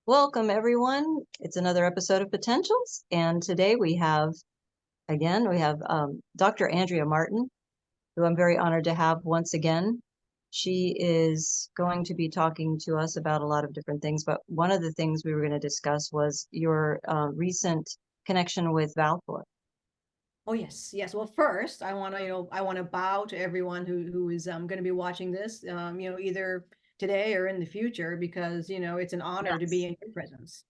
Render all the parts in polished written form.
Welcome, everyone. It's another episode of Potentials, and today we have Dr. Andrea Martin, who I'm very honored to have once again. She is going to be talking to us about a lot of different things, but one of the things we were going to discuss was your recent connection with Valcor. Oh, yes. Well, first, I want to bow to everyone who is going to be watching this, either today or in the future, because it's an honor to be in your presence.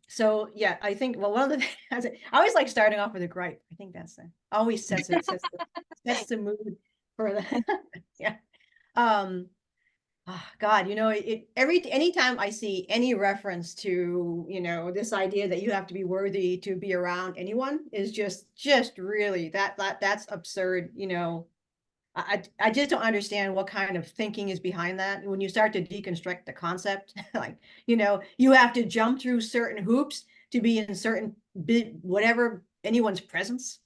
So yeah, I think, well, one of the things I always like starting off with a gripe. I think that's always sets the mood for the yeah. God, anytime I see any reference to, this idea that you have to be worthy to be around anyone is just really that's absurd. I just don't understand what kind of thinking is behind that. When you start to deconstruct the concept, like, you have to jump through certain hoops to be in certain whatever anyone's presence.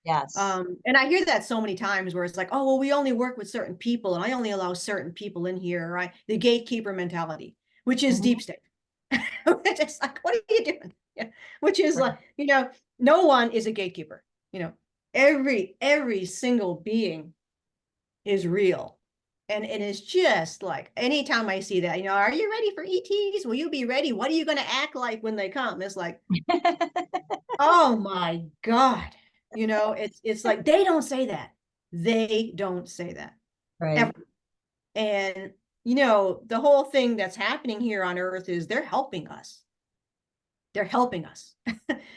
Yes. And I hear that so many times where it's like, oh, well, we only work with certain people and I only allow certain people in here, right? The gatekeeper mentality, which is deep state. It's like, what are you doing? Yeah. Which is like, no one is a gatekeeper. Every single being is real. And it is just like, anytime I see that, are you ready for ETs? Will you be ready? What are you going to act like when they come? It's like, oh my God. It's like, they don't say that. They don't say that. Right. Ever. And, the whole thing that's happening here on Earth is they're helping us. They're helping us.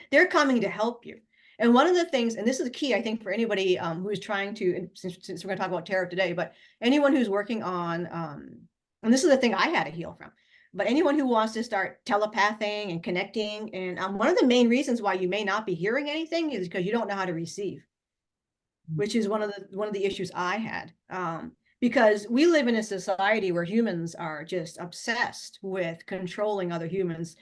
They're coming to help you. And one of the things, and this is the key, I think, for anybody who is trying to, since we're going to talk about tarot today, but anyone who's working on, and this is the thing I had to heal from, but anyone who wants to start telepathing and connecting, and one of the main reasons why you may not be hearing anything is because you don't know how to receive, which is one of the issues I had. Because we live in a society where humans are just obsessed with controlling other humans,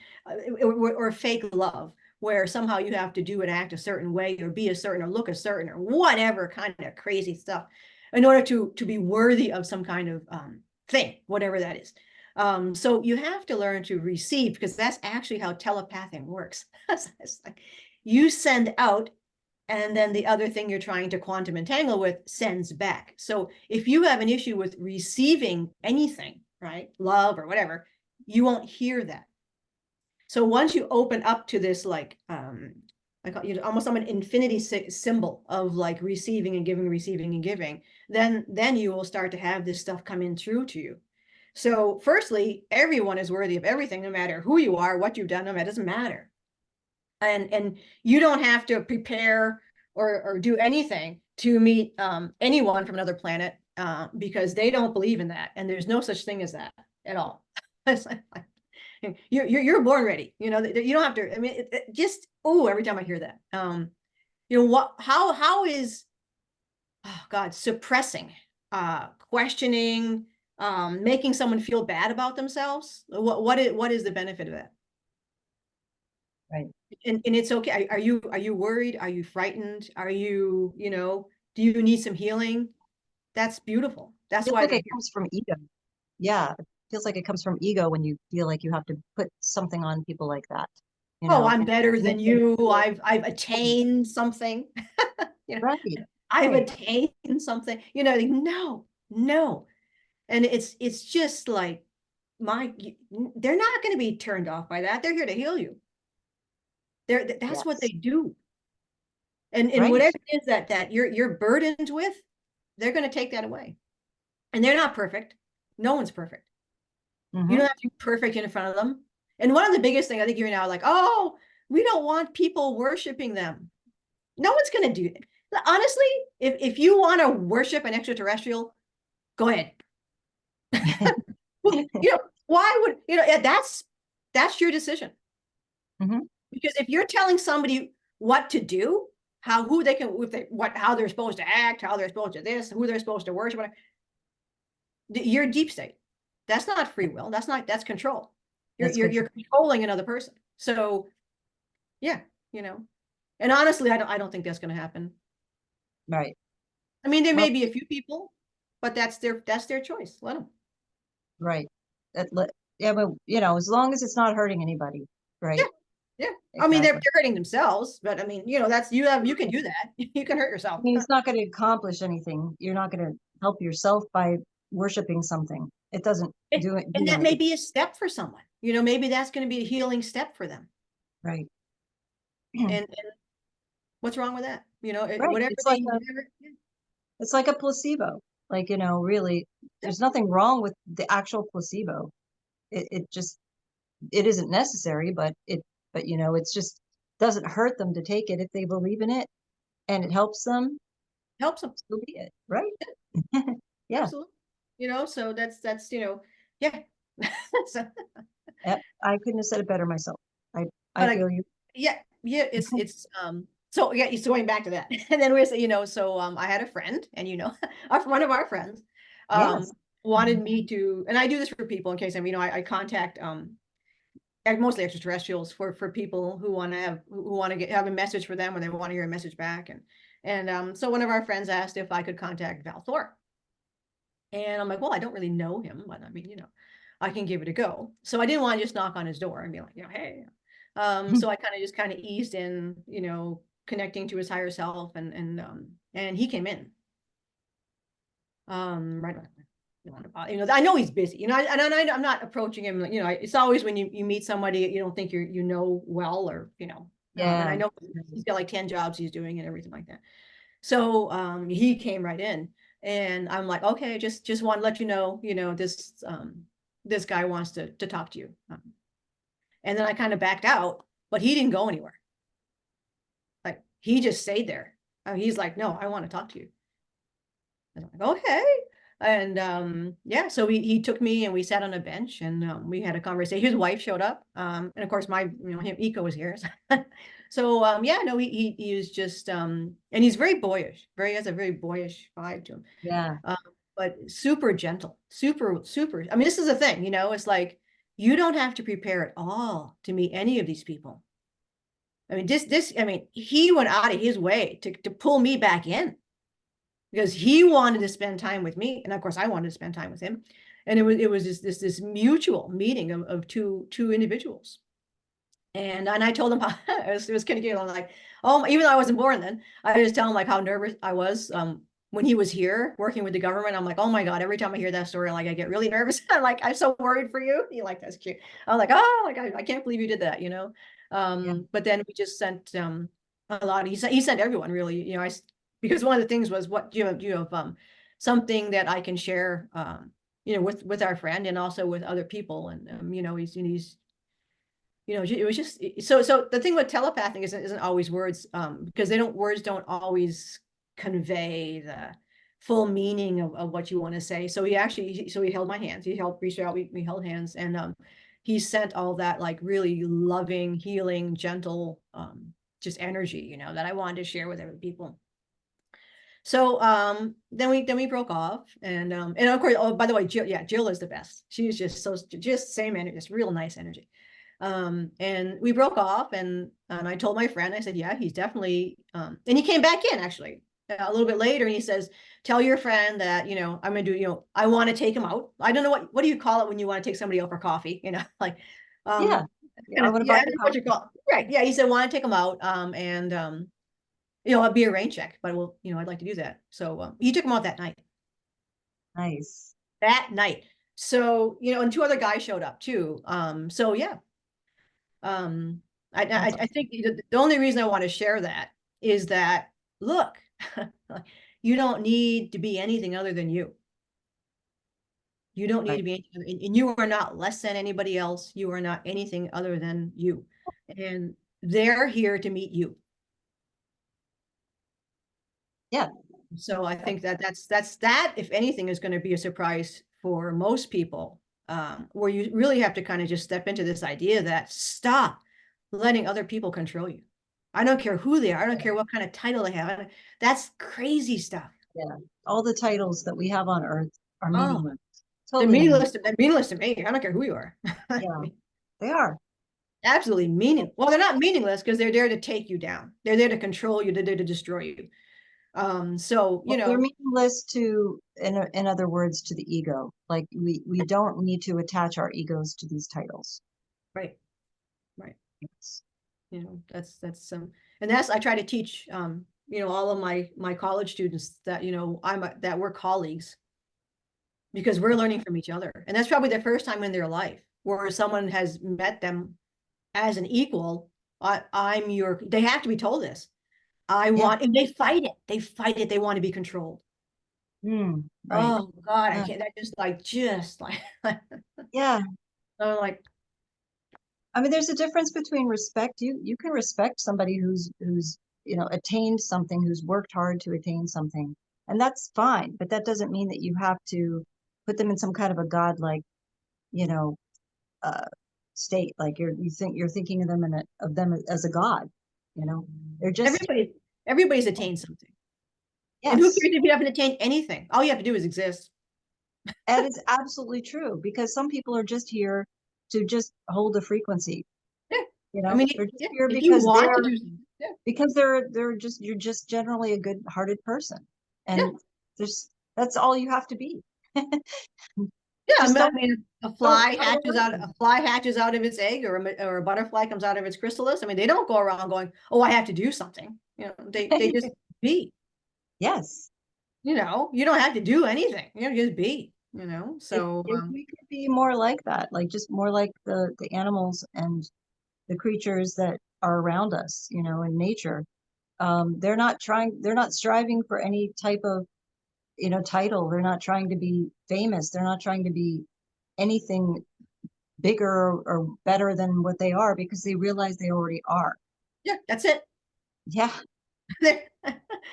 or fake love, where somehow you have to do and act a certain way or be a certain or look a certain or whatever kind of crazy stuff in order to be worthy of some kind of thing, whatever that is. So you have to learn to receive, because that's actually how telepathing works. It's like you send out, and then the other thing you're trying to quantum entangle with sends back. So if you have an issue with receiving anything, right, love or whatever, you won't hear that. So once you open up to this, like, almost an infinity symbol of like receiving and giving, then you will start to have this stuff come in through to you. So firstly, everyone is worthy of everything, no matter who you are, what you've done, it doesn't matter. And you don't have to prepare or do anything to meet anyone from another planet, because they don't believe in that, and there's no such thing as that at all. It's like, you're born ready. You don't have to. I mean, just every time I hear that, how is, oh God, suppressing, questioning, making someone feel bad about themselves? What is the benefit of that? Right. And it's okay. Are you worried? Are you frightened? Are you, do you need some healing? That's beautiful. That's why Like it comes from ego. Yeah. It feels like it comes from ego when you feel like you have to put something on people like that. I'm better than you. I've attained something. Right. I've attained something. No. And it's just like, they're not going to be turned off by that. They're here to heal you. That's what they do. And whatever it is that you're burdened with, they're going to take that away. And they're not perfect. No one's perfect. You don't have to be perfect in front of them. And one of the biggest things I think you're now like, oh, we don't want people worshiping them. No one's going to do it. Honestly, if you want to worship an extraterrestrial, go ahead. Why would, that's your decision. Because if you're telling somebody what to do, how they're supposed to act, how they're supposed to this, who they're supposed to worship, you're deep state. That's not free will. That's control. You're controlling another person. So yeah, and honestly, I don't think that's going to happen. Right. I mean, there may be a few people, but that's their choice. Let them. Right. Yeah, but as long as it's not hurting anybody, Yeah, right? yeah. I mean, Exactly. they're hurting themselves, but I mean, you can do that. You can hurt I yourself. mean, it's not going to accomplish anything. You're not going to help yourself by worshiping something. It doesn't And do that may anything. be a step for someone. Maybe that's going to be a healing step for them. Right. And what's wrong with that? Right. Whatever whatever. It's like a placebo. Like, really, there's nothing wrong with the actual placebo. It just it isn't necessary, but it's just doesn't hurt them to take it if they believe in it and it helps them, Helps them. so be it, right? Yeah. Absolutely. So yeah. So, Yep. I couldn't have said it better myself. I but feel you. yeah, yeah, it's so yeah, so going back to that. And then so I had a friend, and one of our friends um Yes. wanted me to, and I do this for people in case I contact mostly extraterrestrials for people who want to have a message for them, or they want to hear a message back. And so one of our friends asked if I could contact Val Thor. And I'm like, well, I don't really know him, but I mean, I can give it a go. So I didn't want to just knock on his door and be like, hey. So I kind of eased in, connecting to his higher self, and he came in. Right. I know he's busy, I'm not approaching him, it's always when you meet somebody you don't think well, or, and I Yeah. know he's got like 10 jobs he's doing and everything like that. So he came right in, and I'm like, okay, just want to let this guy wants to talk to you. And then I kind of backed out, but he didn't go anywhere. Like, he just stayed there. He's like, no, I want to talk to you. And I'm like, okay. And yeah, so he took me and we sat on a bench, and we had a conversation. His wife showed up. And of course him, Eco, was here. So yeah, no, he was just and he's very boyish, has a very boyish vibe to him. Yeah. Um, but super gentle, super, super. I mean, this is the thing, it's like you don't have to prepare at all to meet any of these people. I mean, I mean, he went out of his way to pull me back in, because he wanted to spend time with me, and of course I wanted to spend time with him. And it was this mutual meeting of two individuals. And I told him how it was kind of cute. I'm like, oh, even though I wasn't born then, I just tell him like how nervous I was when he was here working with the government. I'm like, oh my God, every time I hear that story, like I get really nervous. I'm like, I'm so worried for you. He like, that's cute. I'm like, oh, like I can't believe you did that. Yeah. But then we just sent a lot. He sent everyone really, because one of the things was, what do you have something that I can share with our friend, and also with other people. And he's it was just so the thing with telepathing isn't always words, because words don't always convey the full meaning of what you want to say. So he held my hands, reached out, we held hands, and he sent all that like really loving, healing, gentle just energy, that I wanted to share with other people. So then we broke off, and of course, oh, by the way, Jill is the best. She's just same energy, just real nice energy. And we broke off, and I told my friend, I said, yeah, he's definitely and he came back in actually a little bit later, and he says, tell your friend that I'm gonna do, I want to take him out. I don't know what do you call it when you want to take somebody out for coffee, like Yeah. Yeah. I want to buy yeah, you that's what you coffee. call it. Right. Yeah, he said, want to take him out, and it'd be a rain check, but I'd like to do that. So he took him out that night. Nice. That night. So, and two other guys showed up too. So yeah. Um, That's I think the only reason I want to share that is that, look, you don't need to be anything other than you. You don't need right. to be, and you are not less than anybody else. You are not anything other than you. And they're here to meet you. Yeah. So I think that, if anything, is going to be a surprise for most people, where you really have to kind of just step into this idea that stop letting other people control you. I don't care who they are. I don't care what kind of title they have. That's crazy stuff. Yeah. All the titles that we have on Earth are Oh, meaningless. they're Totally meaningless. meaningless. They're meaningless to me. I don't care who you are. Yeah. They are. Absolutely meaningless. Well, they're not meaningless because they're there to take you down. They're there to control you. They're there to destroy you. So, Well, they're meaningless to, in other words, to the ego. Like we don't need to attach our egos to these titles. right, right. Yes. That's and that's, I try to teach, all of my college students that, that we're colleagues, because we're learning from each other. And that's probably the first time in their life where someone has met them as an equal. They have to be told this. Yeah. And they fight it. They fight it. They want to be controlled. Right. Oh God, I Uh, can't, that just like, yeah. I'm like, I mean, there's a difference between respect. You can respect somebody who's attained something, who's worked hard to attain something, and that's fine. But that doesn't mean that you have to put them in some kind of a godlike, you know, uh, state. Like you're thinking of them as a god. They're just everybody's attained something. And who yes. cares if you haven't attained anything? All you have to do is exist. And it's absolutely true because some people are just here to just hold the frequency. Yeah. I mean, They're just here if you because want to do something, yeah. you're just generally a good-hearted person. Yeah. And that's all you have to be. Yeah, Just I mean, a don't fly try to hatches hurt out, them. a fly hatches out of its egg, or a butterfly comes out of its chrysalis. I mean, they don't go around going, "Oh, I have to do something." They just be. Yes. You don't have to do anything. Just be. So If we could be more like that, like just more like the animals and the creatures that are around us, in nature, they're not striving for any type of, title. They're not trying to be famous. They're not trying to be anything bigger or better than what they are because they realize they already are. yeah, that's it. Yeah.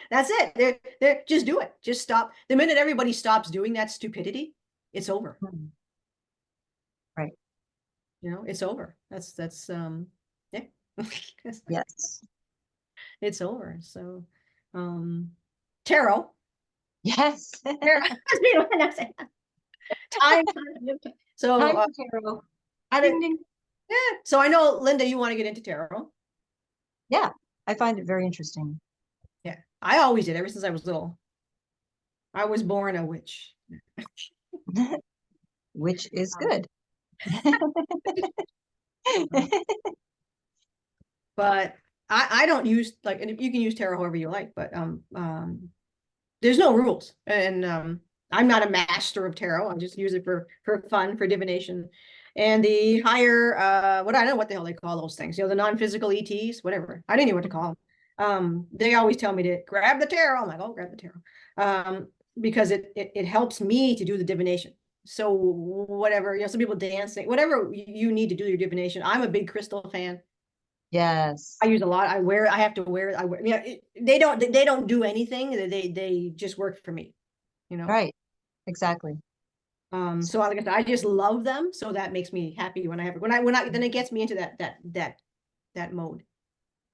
That's it. They're just do it. Just stop. The minute everybody stops doing that stupidity, it's over. Right. It's over. Yeah. Yes. It's over. So, tarot. Yes. Tarot. Time. So, Time for tarot. I Ding don't. ding. Yeah. So I know, Linda, you want to get into tarot. Yeah. I find it very interesting. Yeah, I always did ever since I was little. I was born a witch. Which is Um, good. but I don't use, like, and you can use tarot however you like, but there's no rules. And I'm not a master of tarot. I just use it for fun, for divination. And the higher, what I don't know what the hell they call those things, the non-physical ETs, whatever. I didn't know what to call them. They always tell me to grab the tarot. I'm like, oh, grab the tarot. Because it helps me to do the divination. So whatever, some people dancing, whatever you need to do your divination. I'm a big crystal fan. Yes. I use a lot. I have to wear. They don't do anything. They just work for me. Right. Exactly. So like I said, I just love them. So that makes me happy when I have it. When I then it gets me into that mode.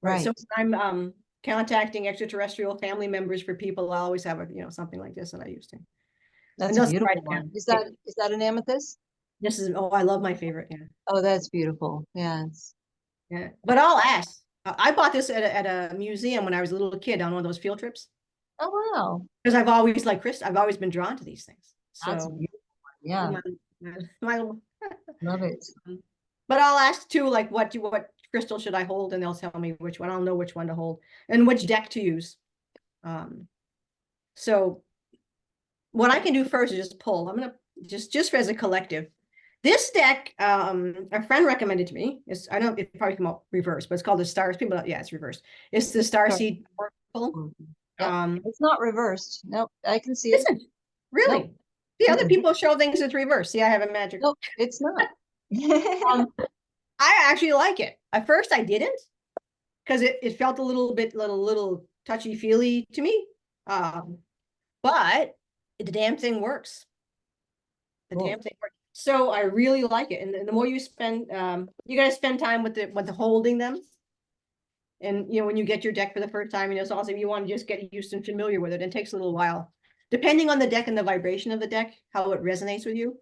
Right. So Right. when I'm contacting extraterrestrial family members for people, I always have something like this that I used to. And That's a they'll write beautiful it one. down. Is that an amethyst? I love my favorite. Yeah. Oh, that's beautiful. Yes. Yeah. But I'll ask. I bought this at a museum when I was a little kid on one of those field trips. Oh, wow. Because I've always, like Chris, I've always been drawn to these things. That's a So beautiful one. Yeah. my Love it. but I'll ask too, like, what crystal should I hold, and they'll tell me which one. I'll know which one to hold and which deck to use. So what I can do first is just pull. I'm gonna just as a collective. This deck, a friend recommended to me. I know it probably come out reversed, but it's called the Stars. People, yeah, it's reversed. It's the Sorry. Starseed Oracle. Yep. It's not reversed. Nope. I can see it. Isn't really. Nope. The other Mm-mm. people show things it's reversed. See, I have a magic. Nope. It's not. I actually like it. At first, I didn't, because it felt a little touchy feely to me. But the damn thing works. The Cool. damn thing works. So I really like it. And the more you spend, you gotta spend time with the holding them. And when you get your deck for the first time, it's also, you want to just get used and familiar with it. It takes a little while, depending on the deck and the vibration of the deck, how it resonates with you.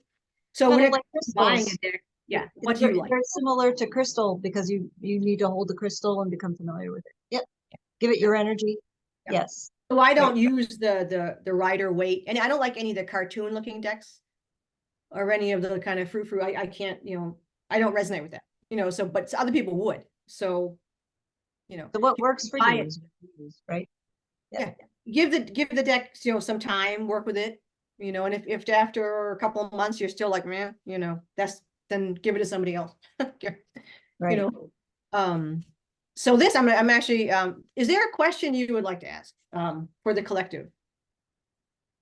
So Kind when of it's like buying crystals. a deck, yeah, what do you like? They're similar to crystal because you need to hold the crystal and become familiar with it. Yep. Give it Yeah. your energy. Yeah. Yes. So I right? don't use the Rider Waite, and I don't like any of the cartoon looking decks or any of the kind of frou-frou. I can't, I don't resonate with that, so, but other people would. So, So what if works you for buy you it, is what you use, right? Yeah. yeah, give the deck, some time, work with it, and if after a couple of months you're still like, man, then give it to somebody else. you Right. know. So this, I'm actually, is there a question you would like to ask, for the collective?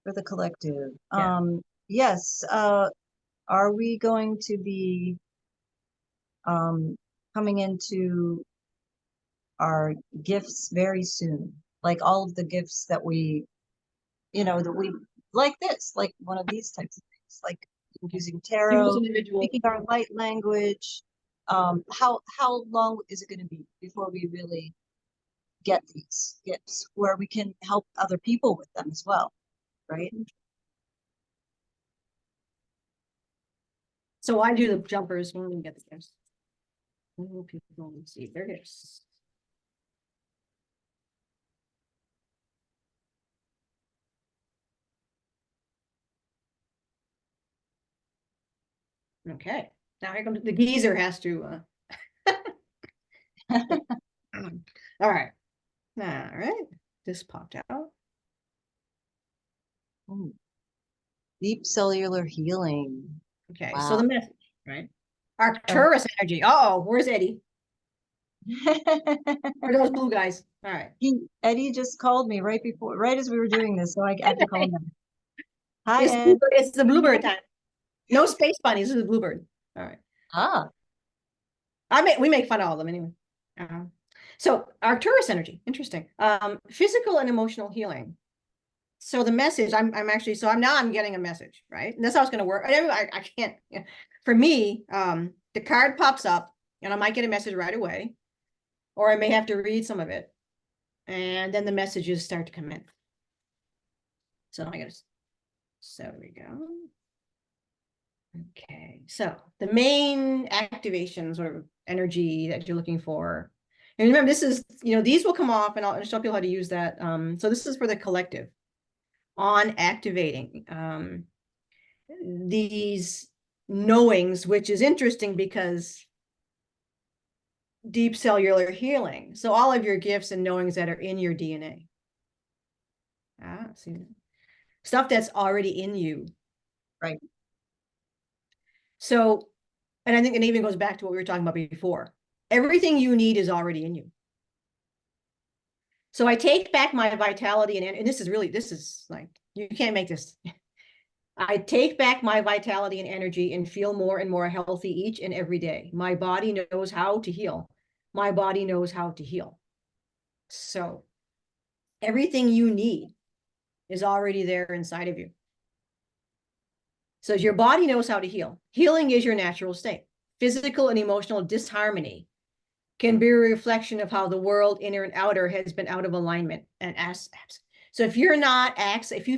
For the collective. Yeah. Yes. Are we going to be coming into our gifts very soon? Like all of the gifts that that we like this, like one of these types of things, like Okay. using You as tarot, an individual. speaking our light language. How long is it going to be before we really get these gifts where we can help other people with them as well, right? So I do the jumpers when we get the gifts. Oh, people don't see their gifts. Okay. Now here comes the geezer has to, all right. All right. This popped out. Ooh, deep cellular healing. Okay. So the Wow. message, right? Arcturus energy. Uh-oh, where's Eddie? Where are those blue guys? All right. Eddie just called me right as we were doing this, so I have to call him back. Hi, Ed. It's the bluebird time. No space bunnies. This is bluebird. All right. Ah, We make fun of all of them anyway. So Arcturus energy, interesting. Physical and emotional healing. So the message, I'm getting a message, right? And that's how it's going to work. I can't. For me, the card pops up, and I might get a message right away, or I may have to read some of it, and then the messages start to come in. So there we go. Okay, so the main activations or energy that you're looking for. And remember, this is, these will come off, and I'll show people how to use that. So this is for the collective on activating these knowings, which is interesting because deep cellular healing. So all of your gifts and knowings that are in your DNA. See, stuff that's already in you. right. So, and I think it even goes back to what we were talking about before. Everything you need is already in you. So I take back my vitality, and this is like, you can't make this. I take back my vitality and energy and feel more and more healthy each and every day. My body knows how to heal. My body knows how to heal. So everything you need is already there inside of you. So your body knows how to heal. Healing is your natural state. Physical and emotional disharmony can be a reflection of how the world, inner and outer, has been out of alignment and so if you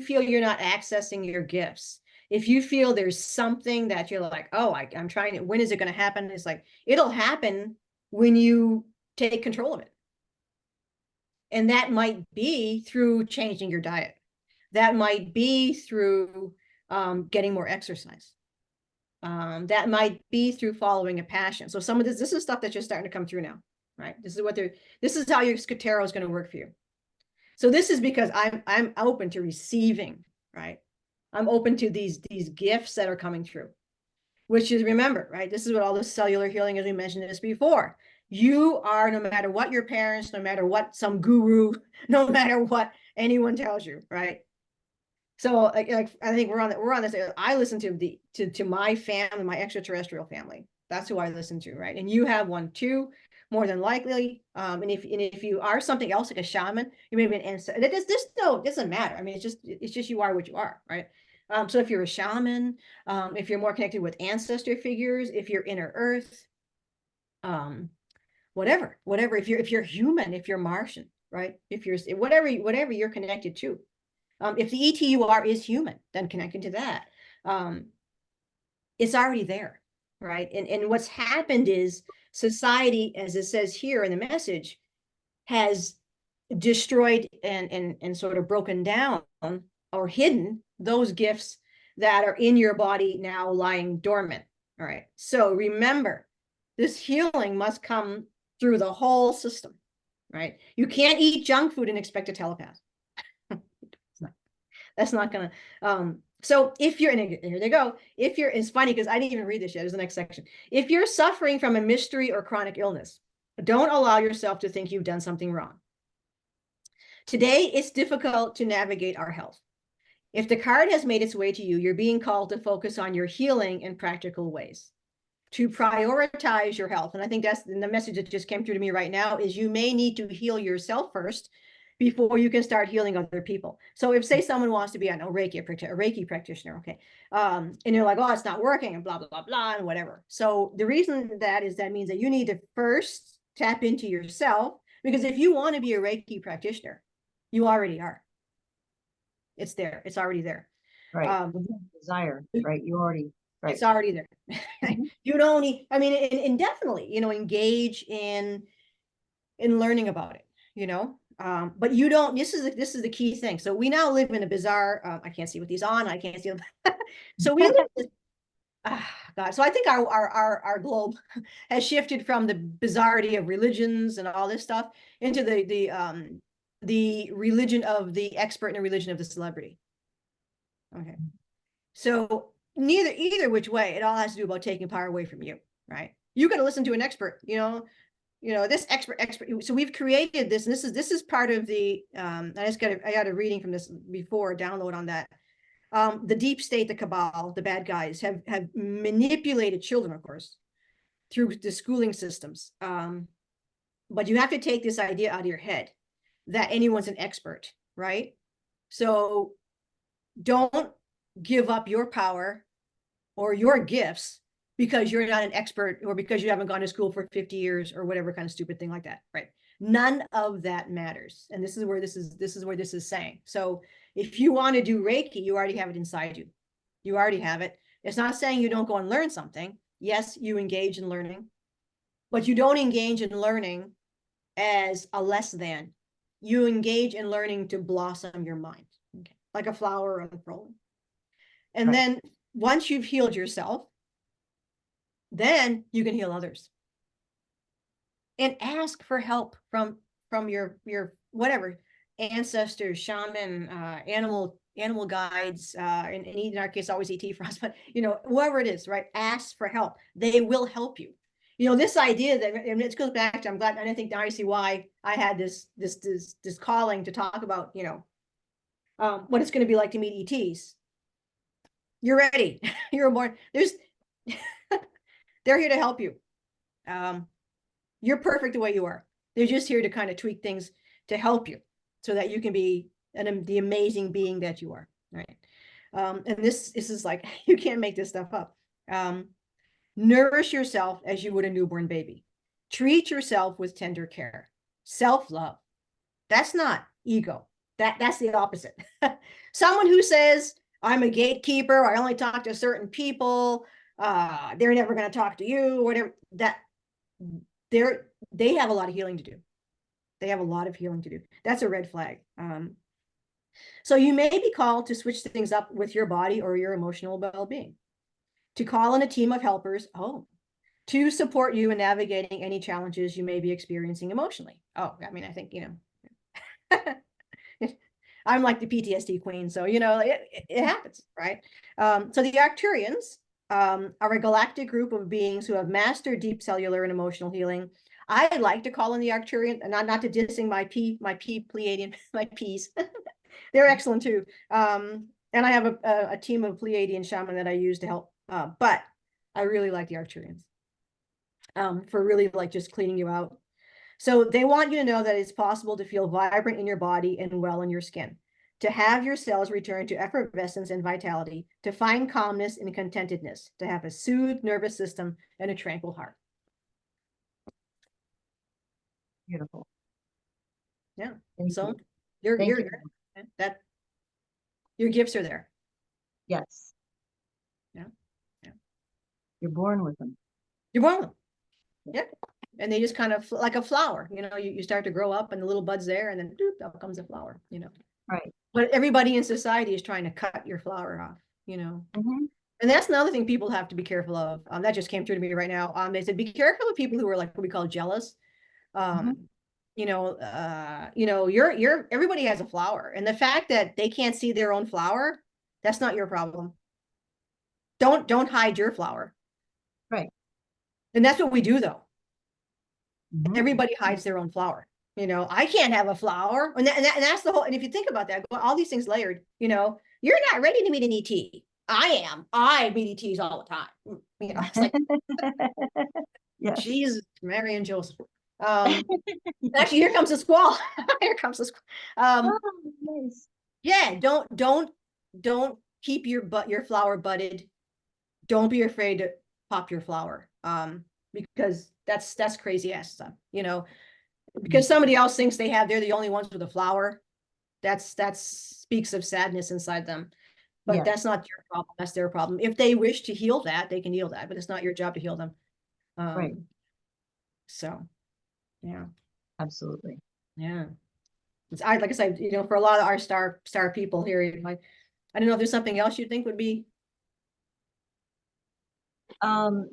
feel you're not accessing your gifts, if you feel there's something that you're like, oh, I'm trying to, when is it going to happen? It's like, it'll happen when you take control of it. And that might be through changing your diet. That might be through getting more exercise. That might be through following a passion. So some of this is stuff that's just starting to come through now, right? This is how your tarot is going to work for you. So this is because I'm open to receiving, right? I'm open to these gifts that are coming through, which is, remember, right? This is what all this cellular healing, as we mentioned this before. You are, no matter what your parents, no matter what some guru, no matter what anyone tells you, right? So like I think we're on this. I listen to my family, my extraterrestrial family. That's who I listen to, right? And you have one too, more than likely. And if you are something else like a shaman, you may be an ancestor. It doesn't matter. I mean, it's just you are what you are, right? So if you're a shaman, if you're more connected with ancestor figures, if you're inner earth, whatever. If you're human, if you're Martian, right? If you're whatever you're connected to. If the ETUR is human, then connecting to that, it's already there, right? And what's happened is society, as it says here in the message, has destroyed and sort of broken down or hidden those gifts that are in your body now lying dormant. All right. So remember, this healing must come through the whole system, right? You can't eat junk food and expect a telepath. That's not gonna. So if you're, and here they go. If you're, it's funny because I didn't even read this yet. It's the next section. If you're suffering from a mystery or chronic illness, don't allow yourself to think you've done something wrong. Today, it's difficult to navigate our health. If the card has made its way to you, you're being called to focus on your healing in practical ways, to prioritize your health. And I think that's the message that just came through to me right now is you may need to heal yourself first before you can start healing other people. So if, say, someone wants to be, I know, Reiki practitioner, okay, and you're like, oh, it's not working and blah, blah, blah, blah, and whatever. So the reason that is that means that you need to first tap into yourself, because if you want to be a Reiki practitioner, you already are. It's there. It's already there. Right. Desire, right? You already, right. It's already there. You don't need, I mean, and definitely, engage in learning about it, but you don't, this is the key thing. So we now live in a bizarre, I can't see what these on, I can't see them. So we live God. So I think our globe has shifted from the bizarrety of religions and all this stuff into the religion of the expert and the religion of the celebrity. Okay. So either which way, it all has to do about taking power away from you, right? You got to listen to an expert, this expert. So we've created this, and this is part of the, I got a reading from this before, download on that. The deep state, the cabal, the bad guys have manipulated children, of course, through the schooling systems. But you have to take this idea out of your head that anyone's an expert, right? So don't give up your power or your gifts because you're not an expert or because you haven't gone to school for 50 years or whatever kind of stupid thing like that, right? None of that matters. And this is where this is saying. So if you want to do Reiki, you already have it inside you. You already have it. It's not saying you don't go and learn something. Yes, you engage in learning, but you don't engage in learning as a less than. You engage in learning to blossom your mind, okay? Like a flower unfurling. And then once you've healed yourself, then you can heal others. And ask for help from your whatever ancestors, shaman, animal guides, and in our case always ET for us, but whoever it is, right? Ask for help. They will help you. This idea that, and it goes back to, I'm glad, and I think now I see why I had this calling to talk about what it's going to be like to meet ETs. You're ready. You're born. They're here to help you. You're perfect the way you are. They're just here to kind of tweak things to help you so that you can be the amazing being that you are, right? And this is like, you can't make this stuff up. Nourish yourself as you would a newborn baby. Treat yourself with tender care. Self-love. That's not ego. That's the opposite. Someone who says, I'm a gatekeeper, I only talk to certain people, they're never going to talk to you, whatever, that they have a lot of healing to do. They have a lot of healing to do. That's a red flag. So you may be called to switch things up with your body or your emotional well-being, to call in a team of helpers, to support you in navigating any challenges you may be experiencing emotionally. I mean, I think, I'm like the PTSD queen, so, it happens, right? So the Arcturians are a galactic group of beings who have mastered deep cellular and emotional healing. I like to call in the Arcturian, not to dissing my Pleiadian, my P's. They're excellent too. And I have a team of Pleiadian shaman that I use to help. But I really like the Arcturians for really like just cleaning you out. So they want you to know that it's possible to feel vibrant in your body and well in your skin, to have your cells return to effervescence and vitality, to find calmness and contentedness, to have a soothed nervous system and a tranquil heart. Beautiful. Yeah. Thank So you. Your gifts are there. Yes. Yeah. You're born with them. You're born with them. Yeah. and they just kind of like a flower, you start to grow up and the little bud's there and then doop, out comes a flower, Right. but everybody in society is trying to cut your flower off, Hmm. and that's another thing people have to be careful of. That just came through to me right now. They said, be careful of people who are like what we call jealous. Hmm. Um, you're everybody has a flower, and the fact that they can't see their own flower, that's not your problem. Don't hide your flower. Right. And that's what we do though. Hmm. Everybody hides their own flower. I can't have a flower. And that's the whole, and if you think about that, all these things layered, you're not ready to meet an ET. I am. I meet ETs all the time. It's like, Yes. Jesus, Mary and Joseph. Actually, here comes the squall. Here comes the squall. Oh, nice. Yeah, don't keep your flower budded. Don't be afraid to pop your flower. Because that's crazy ass stuff, because somebody else thinks they're the only ones with a flower. That speaks of sadness inside them. But Yes. that's not your problem. That's their problem. If they wish to heal that, they can heal that, but it's not your job to heal them. Right. So yeah. Absolutely. Yeah. Like I said, for a lot of our star people here, like, I don't know if there's something else you think would be. Um,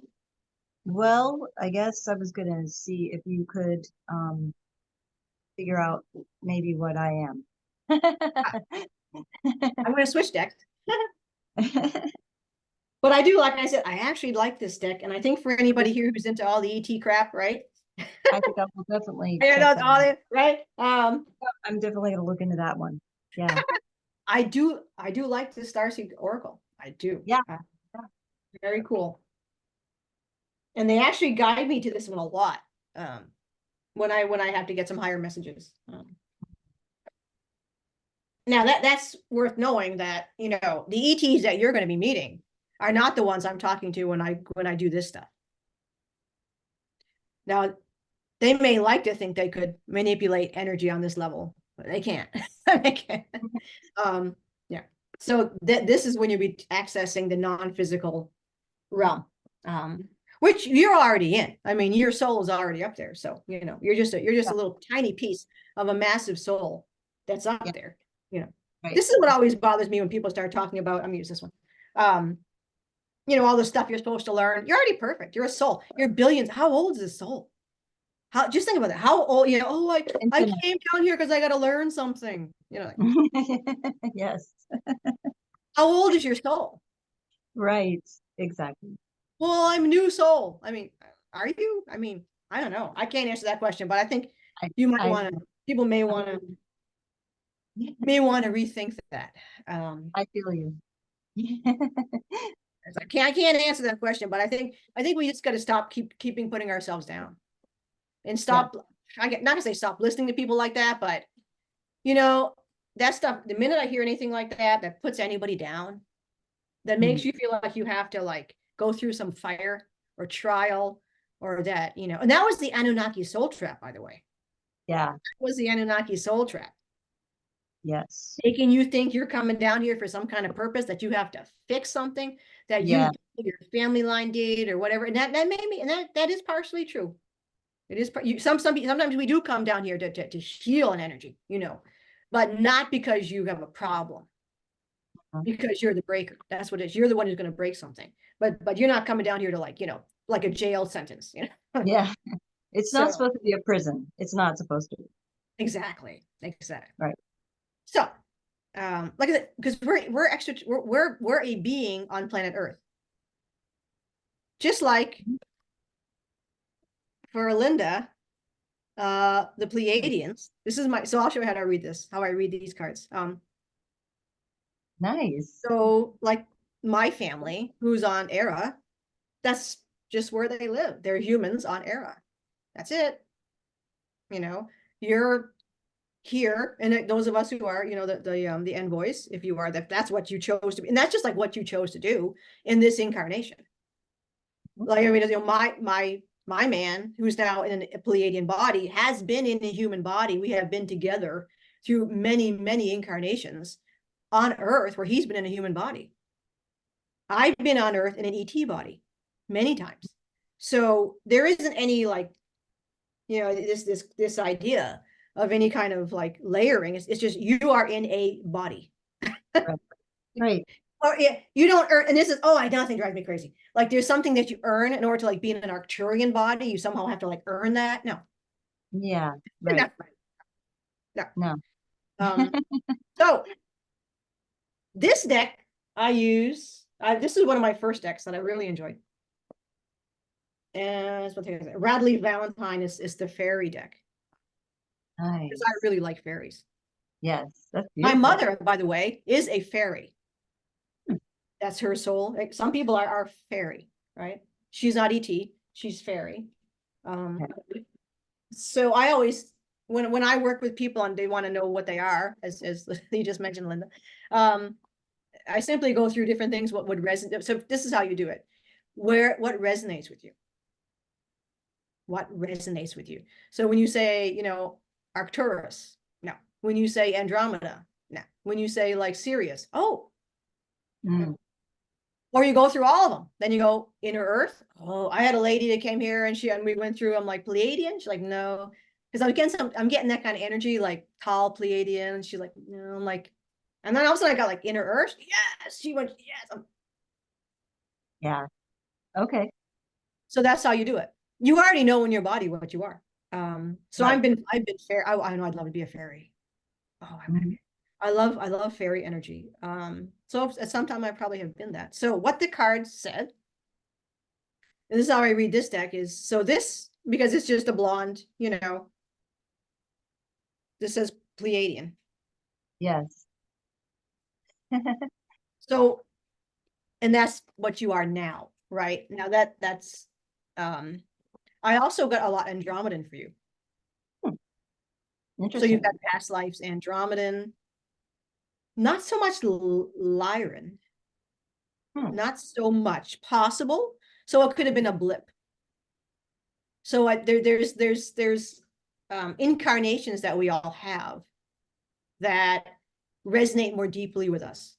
well, I guess I was gonna see if you could figure out maybe what I am. I'm going to switch decks. But I do, like I said, I actually like this deck, and I think for anybody here who's into all the ET crap, right? I think I will definitely Yeah, check that's that all out. it, right? I'm definitely gonna look into that one. Yeah. I do like the Starseed Oracle. I do. Yeah. Very cool. And they actually guide me to this one a lot. Um, when I have to get some higher messages. Now that's worth knowing that, the ETs that you're going to be meeting are not the ones I'm talking to when I do this stuff. Now, they may like to think they could manipulate energy on this level, but they can't. They can't. Yeah. So this is when you'll be accessing the non-physical realm, which you're already in. I mean, your soul is already up there. So, you're just Yeah. a little tiny piece of a massive soul that's up Yeah. there. Right. This is what always bothers me when people start talking about, I'm gonna use this one. All the stuff you're supposed to learn. You're already perfect. You're a soul. You're billions. How old is a soul? How, just think about that. How old, oh, I Infinite. came down here because I got to learn something. Yes. How old is your soul? Right. Exactly. Well, I'm a new soul. I mean, are you? I mean, I don't know. I can't answer that question, but I think I you might I want to, people may want to rethink that. I feel you. I can't answer that question, but I think we just got to stop keeping putting ourselves down and Yeah. stop. I get not to say stop listening to people like that, but you know, that stuff, the minute I hear anything like that puts anybody down, that makes Mm. you feel like you have to like go through some fire or trial or that, and that was the Anunnaki soul trap, by the way. Yeah. That was the Anunnaki soul trap. Yes. Making you think you're coming down here for some kind of purpose, that you have to fix something that Yeah. your family line did or whatever. And that made me, and that is partially true. It is sometimes we do come down here to heal an energy, but not because you have a problem, because you're the breaker. That's what it is. You're the one who's going to break something, but you're not coming down here to like a jail sentence, Yeah. It's not So supposed to be a prison. It's not supposed to be. exactly. Right. So, like I said, because we're extra, we're a being on planet Earth, just like for Linda, the Pleiadians. This is so I'll show you how I read these cards. Nice. So like my family who's on Era, that's just where they live. They're humans on Era. That's it. You're here, and those of us who are, the envoys, if you are, that's what you chose to be, and that's just like what you chose to do in this incarnation. Like, I mean, my man, who's now in a Pleiadian body, has been in a human body. We have been together through many, many incarnations on Earth, where he's been in a human body. I've been on Earth in an ET body many times. So there isn't any like you know, this idea of any kind of like layering. It's just you are in a body. Right. Right. Or yeah, you don't earn, and this is, oh, I nothing drives me crazy. Like there's something that you earn in order to like be in an Arcturian body. You somehow have to like earn that. No, Yeah. no, Right. no. No. So this deck I use, this is one of my first decks that I really enjoyed. And what Radley Valentine is the fairy deck. Because I Nice. really like fairies. Yes. That's My beautiful. mother, by the way, is a fairy. Hmm. That's her soul. Like, some people are fairy, right? She's not ET, she's fairy. Okay. So I always, when I work with people and they want to know what they are, as you just mentioned, Linda, I simply go through different things, what would resonate. So this is how you do it. What resonates with you? What resonates with you? So when you say, you know, Arcturus, no. When you say Andromeda, no. When you say like Sirius, oh. Mm. Or you go through all of them. Then you go Inner Earth. Oh, I had a lady that came here and we went through. I'm like, Pleiadian. She's like, no, because I'm getting that kind of energy, like tall Pleiadian. She's like, no. I'm like, and then all of a sudden I got like Inner Earth. Yes, she went. Yes. Yeah. Okay. So that's how you do it. You already know in your body what you are. So Right. I've been fair. I know I'd love to be a fairy. Oh, I want to Mhm. be. I love fairy energy. So at some time I probably have been that. So what the card said, and this is how I read this deck, is so this, because it's just a blonde, you know, this says Pleiadian. Yes. So, and that's what you are now, right? Now that's I also got a lot Andromedan for you. Hmm. So you've Interesting. got past lives Andromedan, not so much Lyran, Hmm. not so much possible. So it could have been a blip. So there's incarnations that we all have that resonate more deeply with us.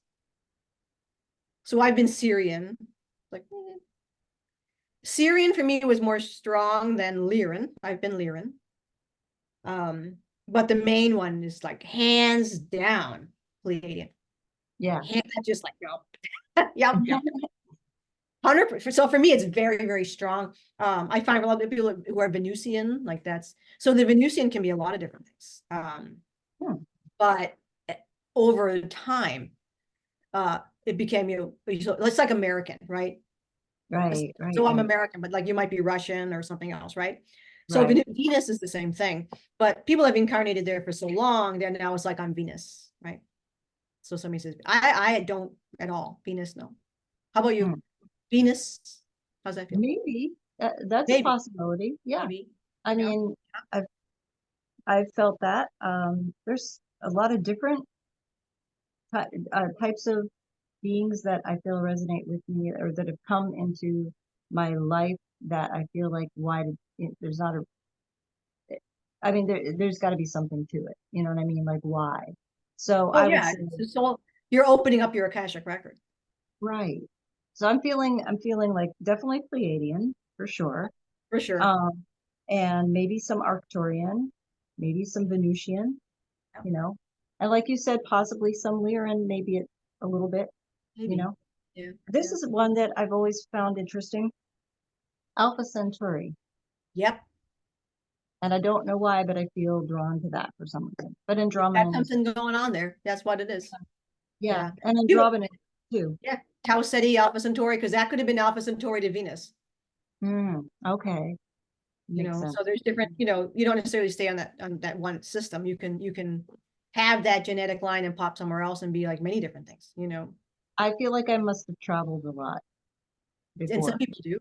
So I've been Syrian, like Syrian for me was more strong than Lyran. I've been Lyran. But the main one is like hands down Pleiadian. Yeah. Just like, yep, yep, yep. 100%. So for me, it's very, very strong. I find a lot of people who are Venusian, like that's, so the Venusian can be a lot of different things. Hmm. But over time, it became, you know, so it's like American, right? Right. Right. So I'm Right. American, but like you might be Russian or something else, right? So Right. Venus is the same thing, but people have incarnated there for so long, then now it's like I'm Venus, right? So somebody says, I don't at all. Venus, no. How about you? Hmm. Venus? How's that feel? Maybe that's a Maybe, possibility. Yeah. maybe. I Yeah. mean, I've felt that. There's a lot of different types of beings that I feel resonate with me or that have come into my life that I feel like why did there's not a I mean there's got to be something to it. You know what I mean? Like why? So Oh I would yeah. say So you're opening up your Akashic record. right. So I'm feeling like definitely Pleiadian for sure. For sure. Um, and maybe some Arcturian, maybe some Venusian, Yeah, you know. And like you said, possibly some Lyran, maybe a little bit, you maybe. know. Yeah. This Yeah. is one that I've always found interesting, Alpha Centauri. Yep. And I don't know why, but I feel drawn to that for some reason. But You've got Andromeda is, something going on there. That's what it is. yeah, Yeah. and You, Andromeda too. yeah. Tau Ceti, Alpha Centauri, because that could have been Alpha Centauri to Venus. Okay, You makes know, sense. so there's different, you know, you don't necessarily stay on that one system. You can have that genetic line and pop somewhere else and be like many different things, you know. I feel like I must have traveled a lot And some before. people do.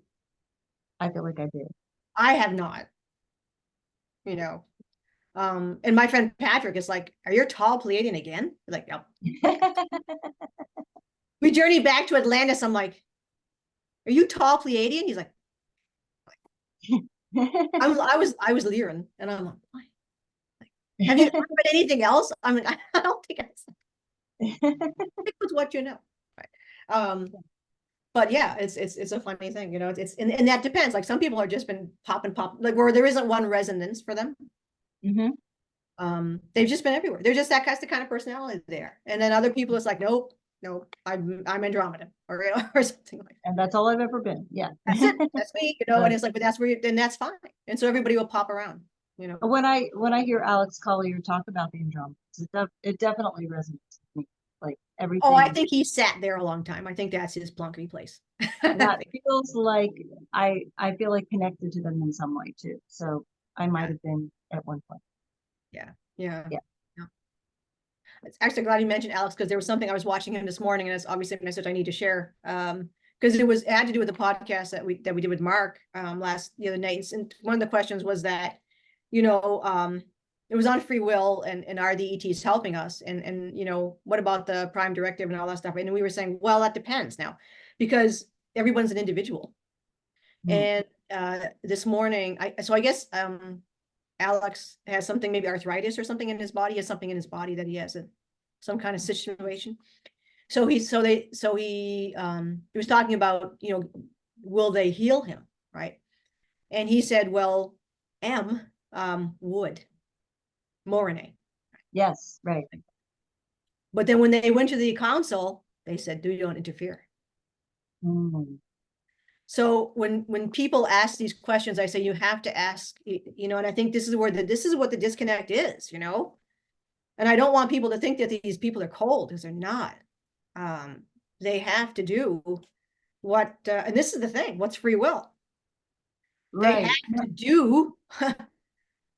I feel like I did. I have not, you know. And my friend Patrick is like, "Are you tall Pleiadian again?" Like, yep. We journeyed back to Atlantis. I'm like, "Are you tall Pleiadian?" He's like, I was Lyran, and I'm like, "Why? Have you read anything else?" I'm like, I don't think I stick with what you know. Right. But yeah, it's a funny thing, you know, and that depends. Like some people are just been pop, like where there isn't one resonance for them. Hmm. They've just been everywhere. They're just that's the kind of personality there. And then other people, it's like, nope, nope, I'm Andromeda or, you know, or something like that. And that's all I've ever been. Yeah. That's it. That's me, you know, and But it's like, but that's where then that's fine. And so everybody will pop around, you know. when I hear Alex Collier talk about the Andromeda, it definitely resonates with me. Like Oh, I everything, think he sat there a long time. I think that's his plunky place. that feels like I feel like connected to them in some way too. So I might Yeah, have been at one point. yeah, yeah. Yeah. Yeah. It's actually glad you mentioned Alex because there was something I was watching him this morning, and it's obviously a message I need to share. Because it had to do with the podcast that we did with Mark last the other night. And one of the questions was that, you know, it was on free will and are the ETs helping us? And you know, what about the prime directive and all that stuff? And we were saying, well, that depends now, because everyone's an individual. Mm. And this morning, I guess Alex has something, maybe arthritis or something in his body, has something in his body that he has some kind of situation. So he was talking about, you know, will they heal him, right? And he said, well, M would, Morine. Yes, right. But then when they went to the council, they said, do don't interfere. Mm. So when people ask these questions, I say you have to ask, you know, and I think this is what the disconnect is, you know. And I don't want people to think that these people are cold, because they're not. They have to do what, and this is the thing, what's free will? They have Right. to do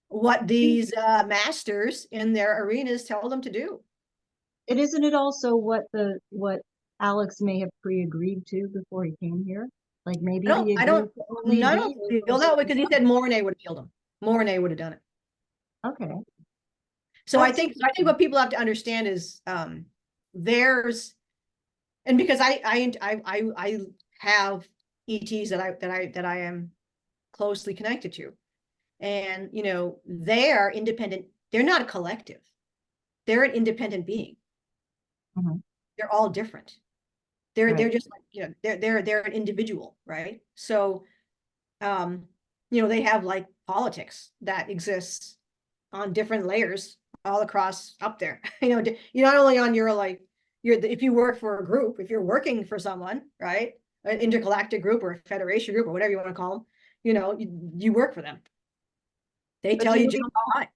what these masters in their arenas tell them to do. It isn't it also what Alex may have pre-agreed to before he came here? Like maybe he I don't, agreed to only no, I be don't here for a feel that way certain because he said time. Mornay would have killed him. Mornay would have done it. Okay. So That's I think interesting. what people have to understand is there's, and because I have ETs that I am closely connected to. And, you know, they are independent. They're not a collective. They're an independent being. Mhm. They're all different. They're Right. just like, you know, they're an individual, right? So, um, you know, they have like politics that exists on different layers all across up there. You know, you're not only on your like if you work for a group, if you're working for someone, right? An intergalactic group or a federation group or whatever you want to call them, you know, you work for them. They But tell do you they jump high.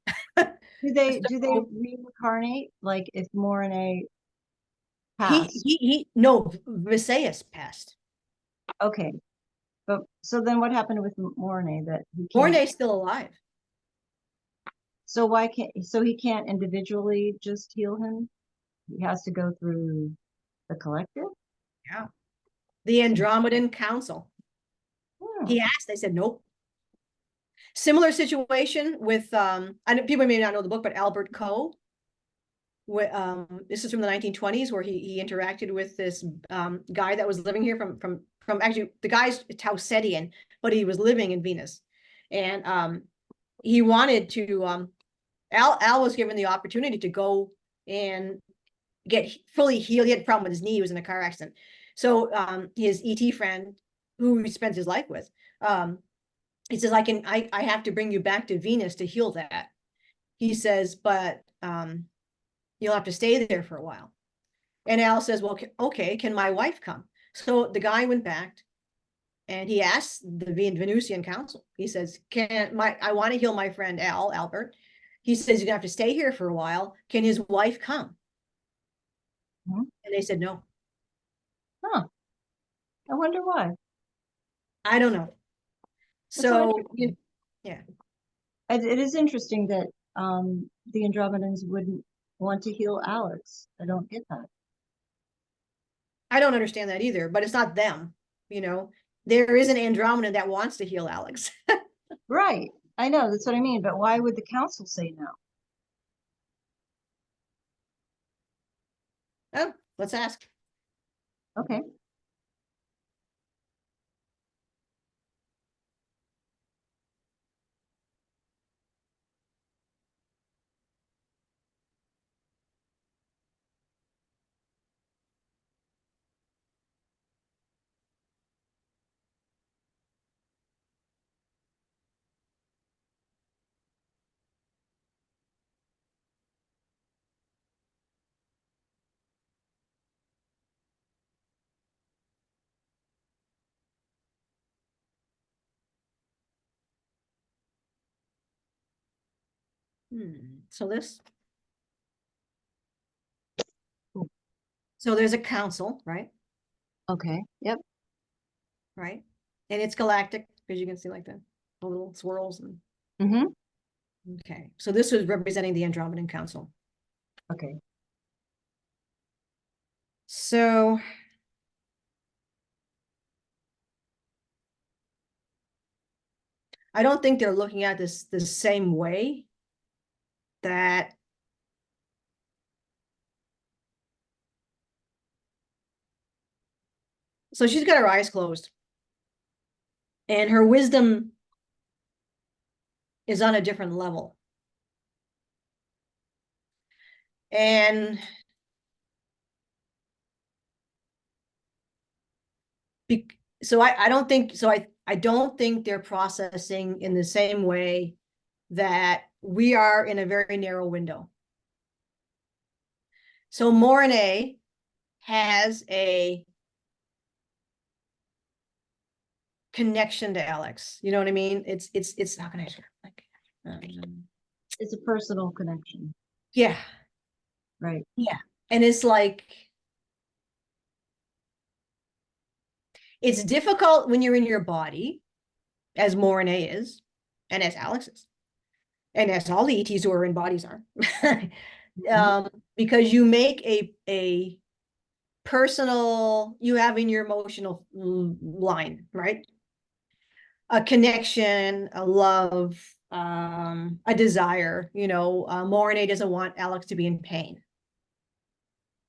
do they So reincarnate like if Morene he passed? he he no, Visayas passed. Okay. But so then what happened with Morene that he can't Mornay's still alive. so why can't so he can't individually just heal him? He has to go through the collective? Yeah. The Andromedan Council. Hmm. He asked, they said nope. Similar situation with I know people may not know the book, but Albert Coe. This is from the 1920s, where he interacted with this guy that was living here from actually the guy's Tausetian, but he was living in Venus, and he wanted to Al was given the opportunity to go and get fully healed. He had a problem with his knee; he was in a car accident. So his ET friend, who he spends his life with, he says, I have to bring you back to Venus to heal that. He says, but you'll have to stay there for a while. And Al says, well, okay, can my wife come? So the guy went back and he asked the Venusian council. He says, I want to heal my friend Albert. He says, you're gonna have to stay here for a while. Can his wife come? Hmm. And they said, no. Huh. I wonder why. I don't know. That's so So, interesting. yeah, It is interesting that the Andromedans wouldn't want to heal Alex. I don't get that. I don't understand that either, but it's not them, you know. There is an Andromedan that wants to heal Alex. Right. I know, that's what I mean. But why would the council say no? Oh, let's ask. Okay. So this, Cool. so there's a council, right? Okay. Yep. Right. And it's galactic, because you can see like the little swirls. And Mm-hmm. okay. So this was representing the Andromedan Council. Okay. So I don't think they're looking at this the same way that so she's got her eyes closed and her wisdom is on a different level. And so I don't think so I don't think they're processing in the same way that we are in a very narrow window. So Mornay has a connection to Alex. You know what I mean? It's how can I like It's a personal connection. yeah. Right. Yeah. And it's like it's difficult when you're in your body, as Mornay is, and as Alex is, and as all the ETs who are in bodies are. Mhm. Because you make a personal, you have in your emotional line, right? A connection, a love, a desire. Mornay doesn't want Alex to be in pain,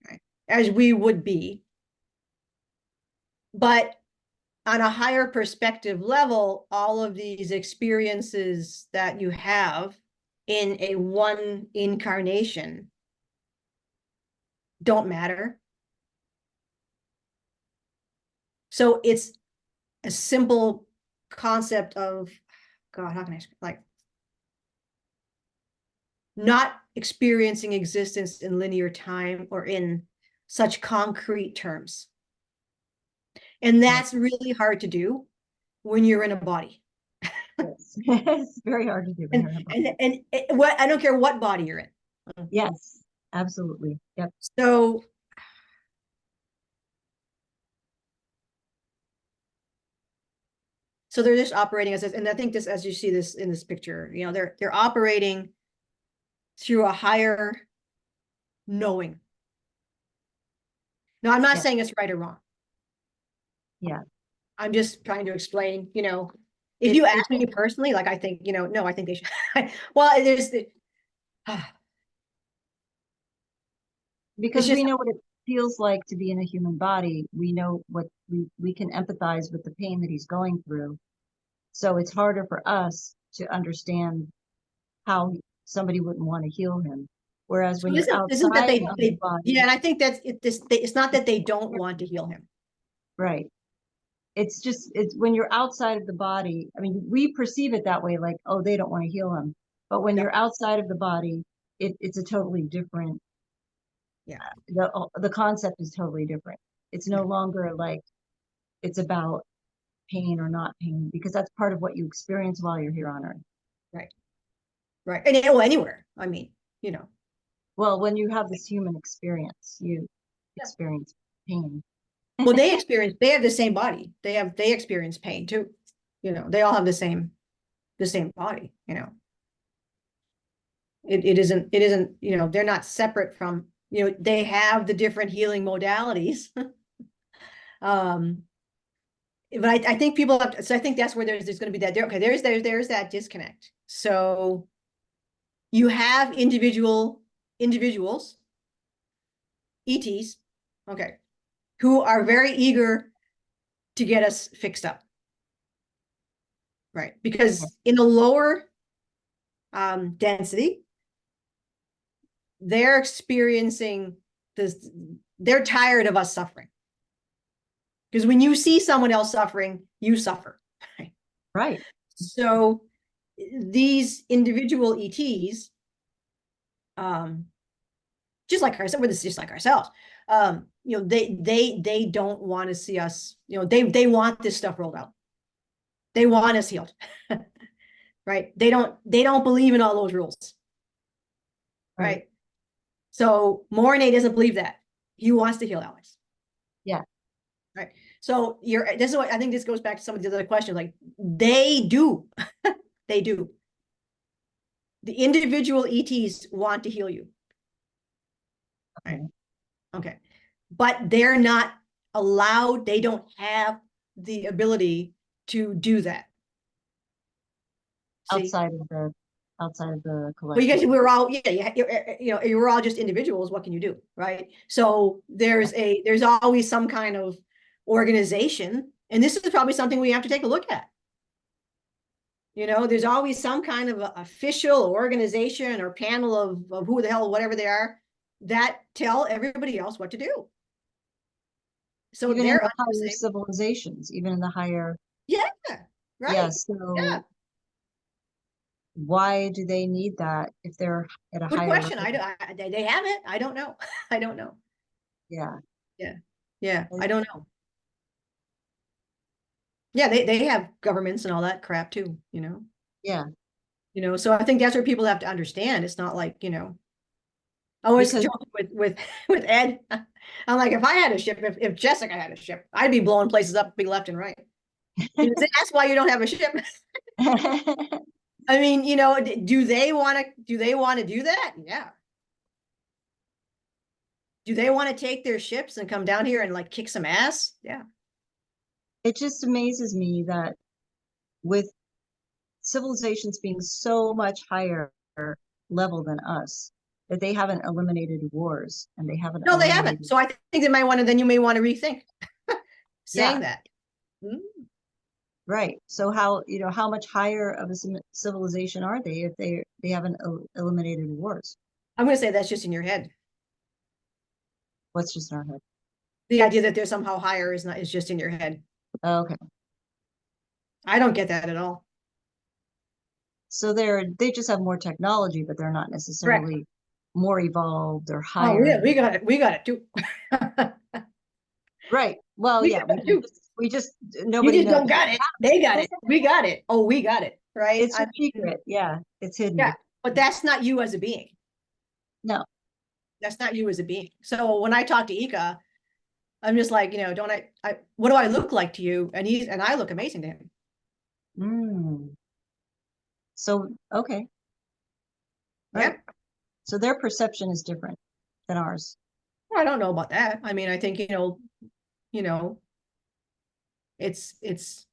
right? As we would be. But on a higher perspective level, all of these experiences that you have in a one incarnation don't matter. So it's a simple concept of, God, how can I like not experiencing existence in linear time or in such concrete terms. And Right. that's really hard to do when you're in a body. Yes. It's very hard to do when you're in a body. And what I don't care what body you're in. Yes. Absolutely. Yep. So they're just operating as, and I think this, as you see this in this picture, they're operating through a higher knowing. Now, I'm not Yeah. saying it's right or wrong. Yeah. I'm just trying to explain, if you It ask me personally, like I think, no, I think they should. Well, there's the, it's because we just, know what it feels like to be in a human body. We know what we can empathize with the pain that he's going through. So it's harder for us to understand how somebody wouldn't want to heal him. Whereas when so you're isn't that outside of the yeah, body, and I think that's it's not that they don't want to heal him. right? It's when you're outside of the body. I mean, we perceive it that way, like, oh, they don't want to heal him. But when Yeah. you're outside of the body, it's a totally different. Yeah. The concept is totally different. It's no Yeah. longer like it's about pain or not pain, because that's part of what you experience while you're here on Earth. Right. Right. And anywhere. I mean, you know. Well, when you have this human experience, you Yeah. experience pain. Well, they have the same body. They experience pain too. They all have the same body. It isn't, they're not separate from, they have the different healing modalities. But I think people have to, so I think that's where there's going to be that, okay, there's that disconnect. So you have individuals, ETs, okay, who are very eager to get us fixed up. Right. Because in a lower density, they're experiencing this, they're tired of us suffering. Because when you see someone else suffering, you suffer. Right. So these individual ETs, just like ourselves, this is just like ourselves. They don't want to see us, they want this stuff rolled out. They want us healed. Right. They don't believe in all those rules. right? So Mornay doesn't believe that. He wants to heal Alex. Yeah. Right. So this is what I think this goes back to some of the other questions. Like they do. They do. The individual ETs want to heal you. Okay. Right. Okay. But they're not allowed, they don't have the ability to do that. See? Outside of the Well, you collective. guys, we were all, yeah, you were all just individuals. What can you do, right? So there's always some kind of organization, and this is probably something we have to take a look at. There's always some kind of official organization or panel of who the hell, whatever they are, that tell everybody else what to do. So Even in they're the under the higher same. civilizations, even in the higher, Yeah, yeah, right. Yeah. so why do they need that if they're at a Good higher question. level? They have it. I don't know. I don't know. Yeah. Yeah. Yeah. I don't know. Yeah, they have governments and all that crap too, Yeah. So I think that's what people have to understand. It's not like, I always Because joke with Ed. I'm like, if I had a ship, if Jessica had a ship, I'd be blowing places up, be left and right. That's why you don't have a ship. I mean, do they want to do that? Yeah. Do they want to take their ships and come down here and like kick some ass? Yeah. it just amazes me that with civilizations being so much higher level than us, that they haven't eliminated wars and they haven't No, they haven't. eliminated. So I think then you may want to rethink Yeah. saying that. Hmm? Right. So how much higher of a civilization are they if they haven't eliminated wars? I'm going to say that's just in your head. What's just in our head? The idea that they're somehow higher is just in your head. Oh, okay. I don't get that at all. So they just have more technology, but they're not Correct. necessarily more evolved or Oh, higher. we got it. We got it too. Right. Well, We yeah, got it too. we just You nobody just knows. don't got it. They got it. We got it. Oh, we got it. Right. It's a secret. Yeah, it's Yeah, hidden. but that's not you as a being. No. That's not you as a being. So when I talk to Ika, I'm just like, don't what do I look like to you? And I look amazing to him. Mm. So, okay. Right. Yeah. So their perception is different than ours. Well, I don't know about that. I mean, I think, you know, it's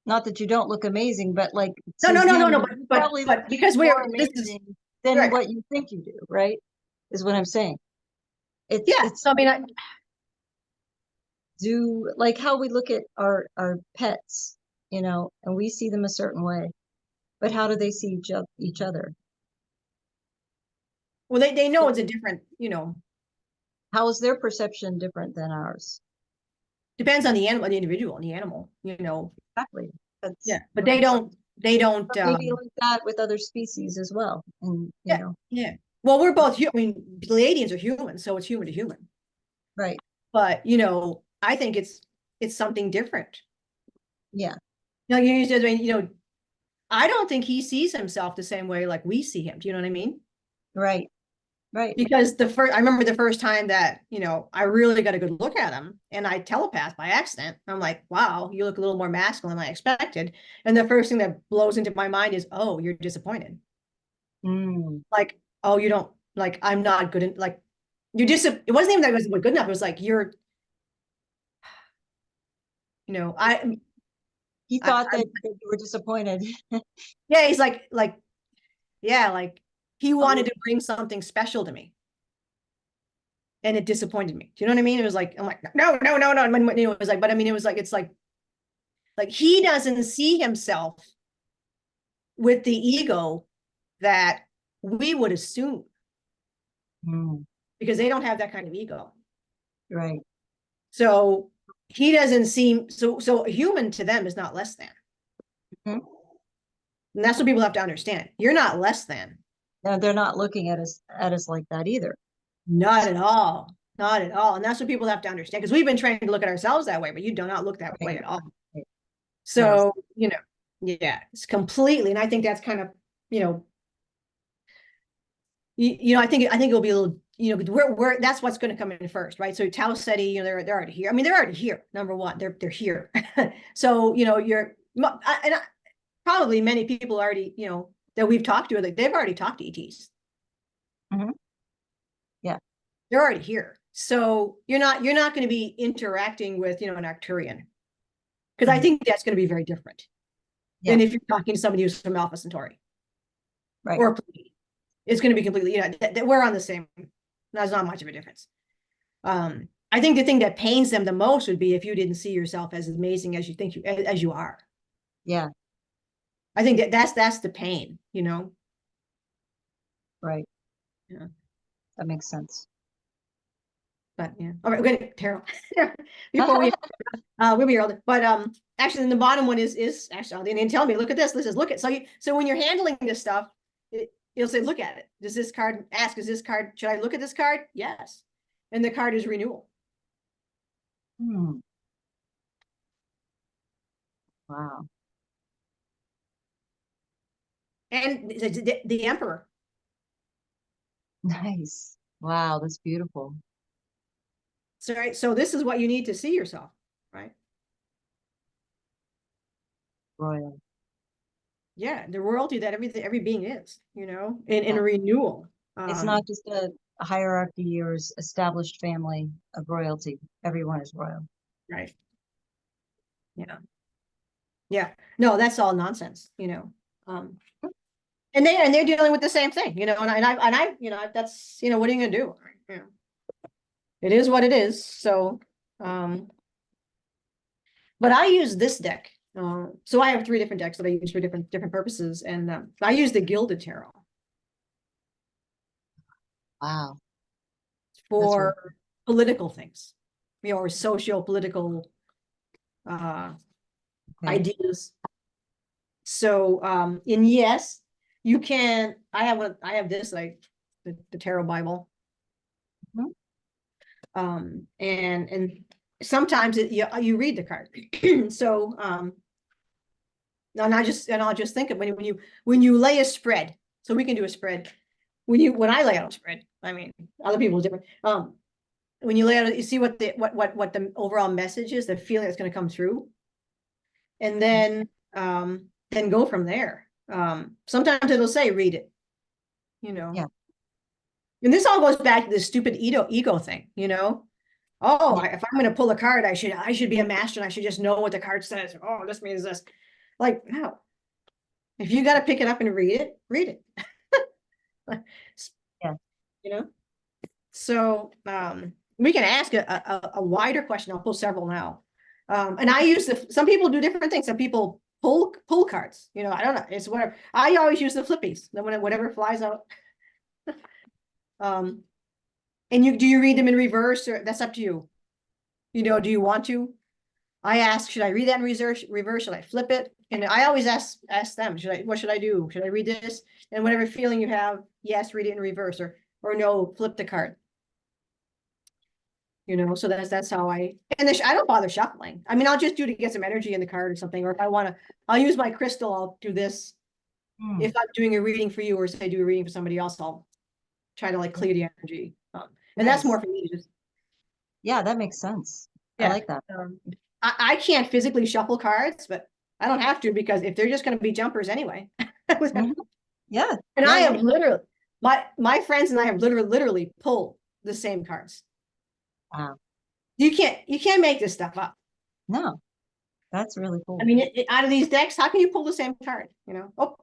Not that you don't look amazing, but like no, to no, no, no, him, no, you probably look but because more this is amazing than right. what you think you do, right? Is what I'm saying. Yeah. It's So I mean, do like how we look at our pets, and we see them a certain way, but how do they see each other? well, they know it's a different, How is their perception different than ours? depends on the animal, the individual, and the animal. Exactly. Yeah, That's but what I'm saying. they don't, But maybe like that with other species as well. And yeah, yeah. Well, we're both, I mean, Pleiadians are human, so it's human to human. right. But, I think it's something different. Yeah. Now, you just, I mean, I don't think he sees himself the same way like we see him. Do you know what I mean? Right. Right. Because I remember the first time that, I really got a good look at him and I telepath by accident. I'm like, wow, you look a little more masculine than I expected. And the first thing that blows into my mind is, oh, you're disappointed. Mm. Like, oh, you don't like, I'm not good. Like it wasn't even that I was good enough. It was like, I, He I, thought that you were disappointed. yeah, he's like, yeah, like he Oh, wanted to bring something special to me. And it disappointed me. Do you know what I mean? It was like, I'm like, no, no, no, no. And it was like, but I mean, it was like, it's like he doesn't see himself with the ego that we would assume mm. because they don't have that kind of ego. Right. So he doesn't seem so a human to them is not less than. Mhm. And that's what people have to understand. You're not less than. No, they're not looking at us like that either. Not at all. Not at all. And that's what people have to understand because we've been trained to look at ourselves that way, but you do not look that way Right. at all. Right. No. So, yeah, it's completely. And I think that's kind of, you know, I think it'll be a little, we're that's what's going to come in first, right? So Tau Ceti, they're already here. I mean, they're already here. Number one, they're here. So, probably many people already, that we've talked to, like they've already talked to ETs. Mhm. Yeah. They're already here. So you're not going to be interacting with, an Arcturian. Because I Mhm. think that's going to be very different Yeah. than if you're talking to somebody who's from Alpha Centauri Right. or Pleiades. It's going to be completely, we're on the same, there's not much of a difference. I think the thing that pains them the most would be if you didn't see yourself as amazing as you think as you are. Yeah. I think that's the pain, Right. Yeah. That makes sense. But yeah. All right, we're gonna Carol. Before we'll be older. But actually then the bottom one is actually, and tell me, look at this. This is look at so when you're handling this stuff, it'll say, look at it. Does this card should I look at this card? Yes. And the card is renewal. Hmm. Wow. And the emperor. Nice. Wow, that's beautiful. So, right, so this is what you need to see yourself, right? Royal. Yeah, the royalty that every being is, in Yeah. a renewal. It's not just a hierarchy or established family of royalty. Everyone is royal. Right. Yeah. Yeah. No, that's all nonsense. Um, and they're dealing with the same thing, and I, that's, what are you gonna do? It is what it is. So, but I use this deck. So I have 3 different decks that I use for different purposes, and I use the Gilded Tarot Wow. That's really for political things, or socio-political uh, okay. ideas. So, and yes, you can. I have this, like the Tarot Bible, Mhm. and sometimes you read the card. So, and I'll just think of when you lay a spread. So we can do a spread. When I lay out a spread, I mean, other people are different. When you lay out, you see what the overall message is, the feeling that's going to come through, and then go from there. Sometimes it'll say read it, Yeah. and this all goes back to this stupid ego thing. Oh, Yeah. if I'm going to pull a card, I should be a master and I should just know what the card says. Oh, this means this. Like, no. If you got to pick it up and read it, read it. Yeah. you know. So we can ask a wider question. I'll pull several now. And I use some people do different things. Some people pull cards. I don't know. It's whatever. I always use the flippies. Then whatever flies out. Um, and do you read them in reverse, or that's up to you? Do you want to? I ask, should I read that in reverse? Should I flip it? And I always ask them, what should I do? Should I read this? And whatever feeling you have, yes, read it in reverse, or no, flip the card. So that's how I don't bother shuffling. I mean, I'll just do to get some energy in the card or something. Or if I want to, I'll use my crystal. I'll do this. Hmm. If I'm doing a reading for you, or say I do a reading for somebody else, I'll try to like clear the energy. And that's Nice. more for me. Just Yeah, that makes sense. I yeah. like that. I can't physically shuffle cards, but I don't have to, because if they're just going to be jumpers anyway. Mhm. Yeah. And Yeah. I Yeah. have literally my friends and I have literally pulled the same cards. Wow. You can't make this stuff up. No, that's really I cool. mean, out of these decks, how can you pull the same card? Oh,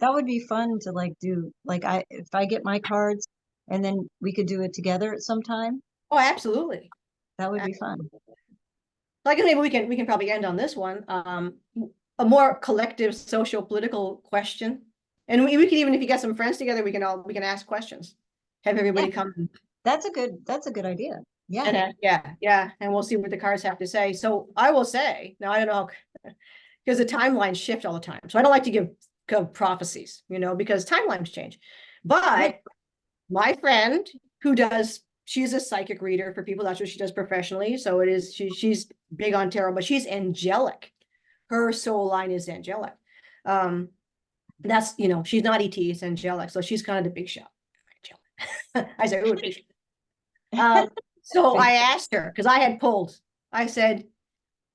That would be fun to like do. Like if I get my cards and then we could do it together at some time. oh, absolutely. That would be fun. Like maybe we can probably end on this one. A more collective social political question, and we can, even if you get some friends together, we can ask questions. Have Yeah, everybody come that's a good idea. Yeah. and yeah, and we'll see what the cards have to say. So I will say now, I don't know, because the timelines shift all the time. So I don't like to give prophecies, because timelines change. Yeah. But my friend she's a psychic reader for people. That's what she does professionally. So she's big on tarot, but she's angelic. Her soul line is angelic. That's, she's not ET, it's angelic. So she's kind of the big shot. I said, ooh, so I asked her, because I had pulled, I said,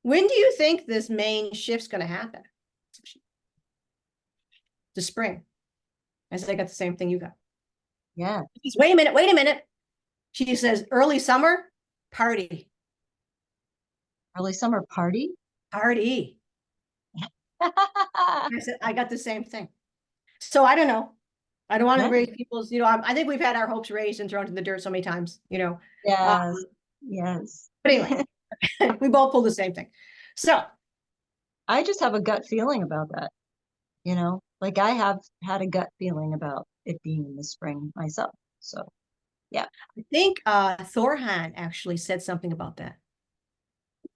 when do you think this main shift's going to happen? The spring. I said, I got the same thing you got. Yeah. She says, wait a minute, wait a minute. She says, early summer, party. Early summer party. Party. I said, I got the same thing. So I don't know. I don't want to Yeah. raise people's, I think we've had our hopes raised and thrown in the dirt so many times, Yes. Yes. But anyway, we both pulled the same thing. So I just have a gut feeling about that, like I have had a gut feeling about it being in the spring myself. So, yeah. I think Thorhan actually said something about that.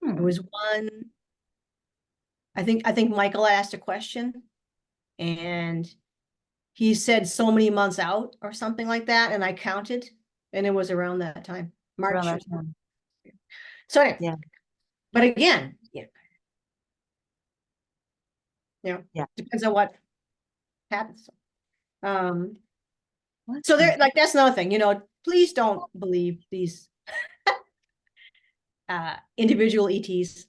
It was one, I think Michael asked a question and he said so many months out or something like that. And I counted and it was around that time, Around March or that something. time. So anyway, Yeah. but again, Yeah. depends on what happens. What's So there, that? like, that's another thing, please don't believe these individual ETs,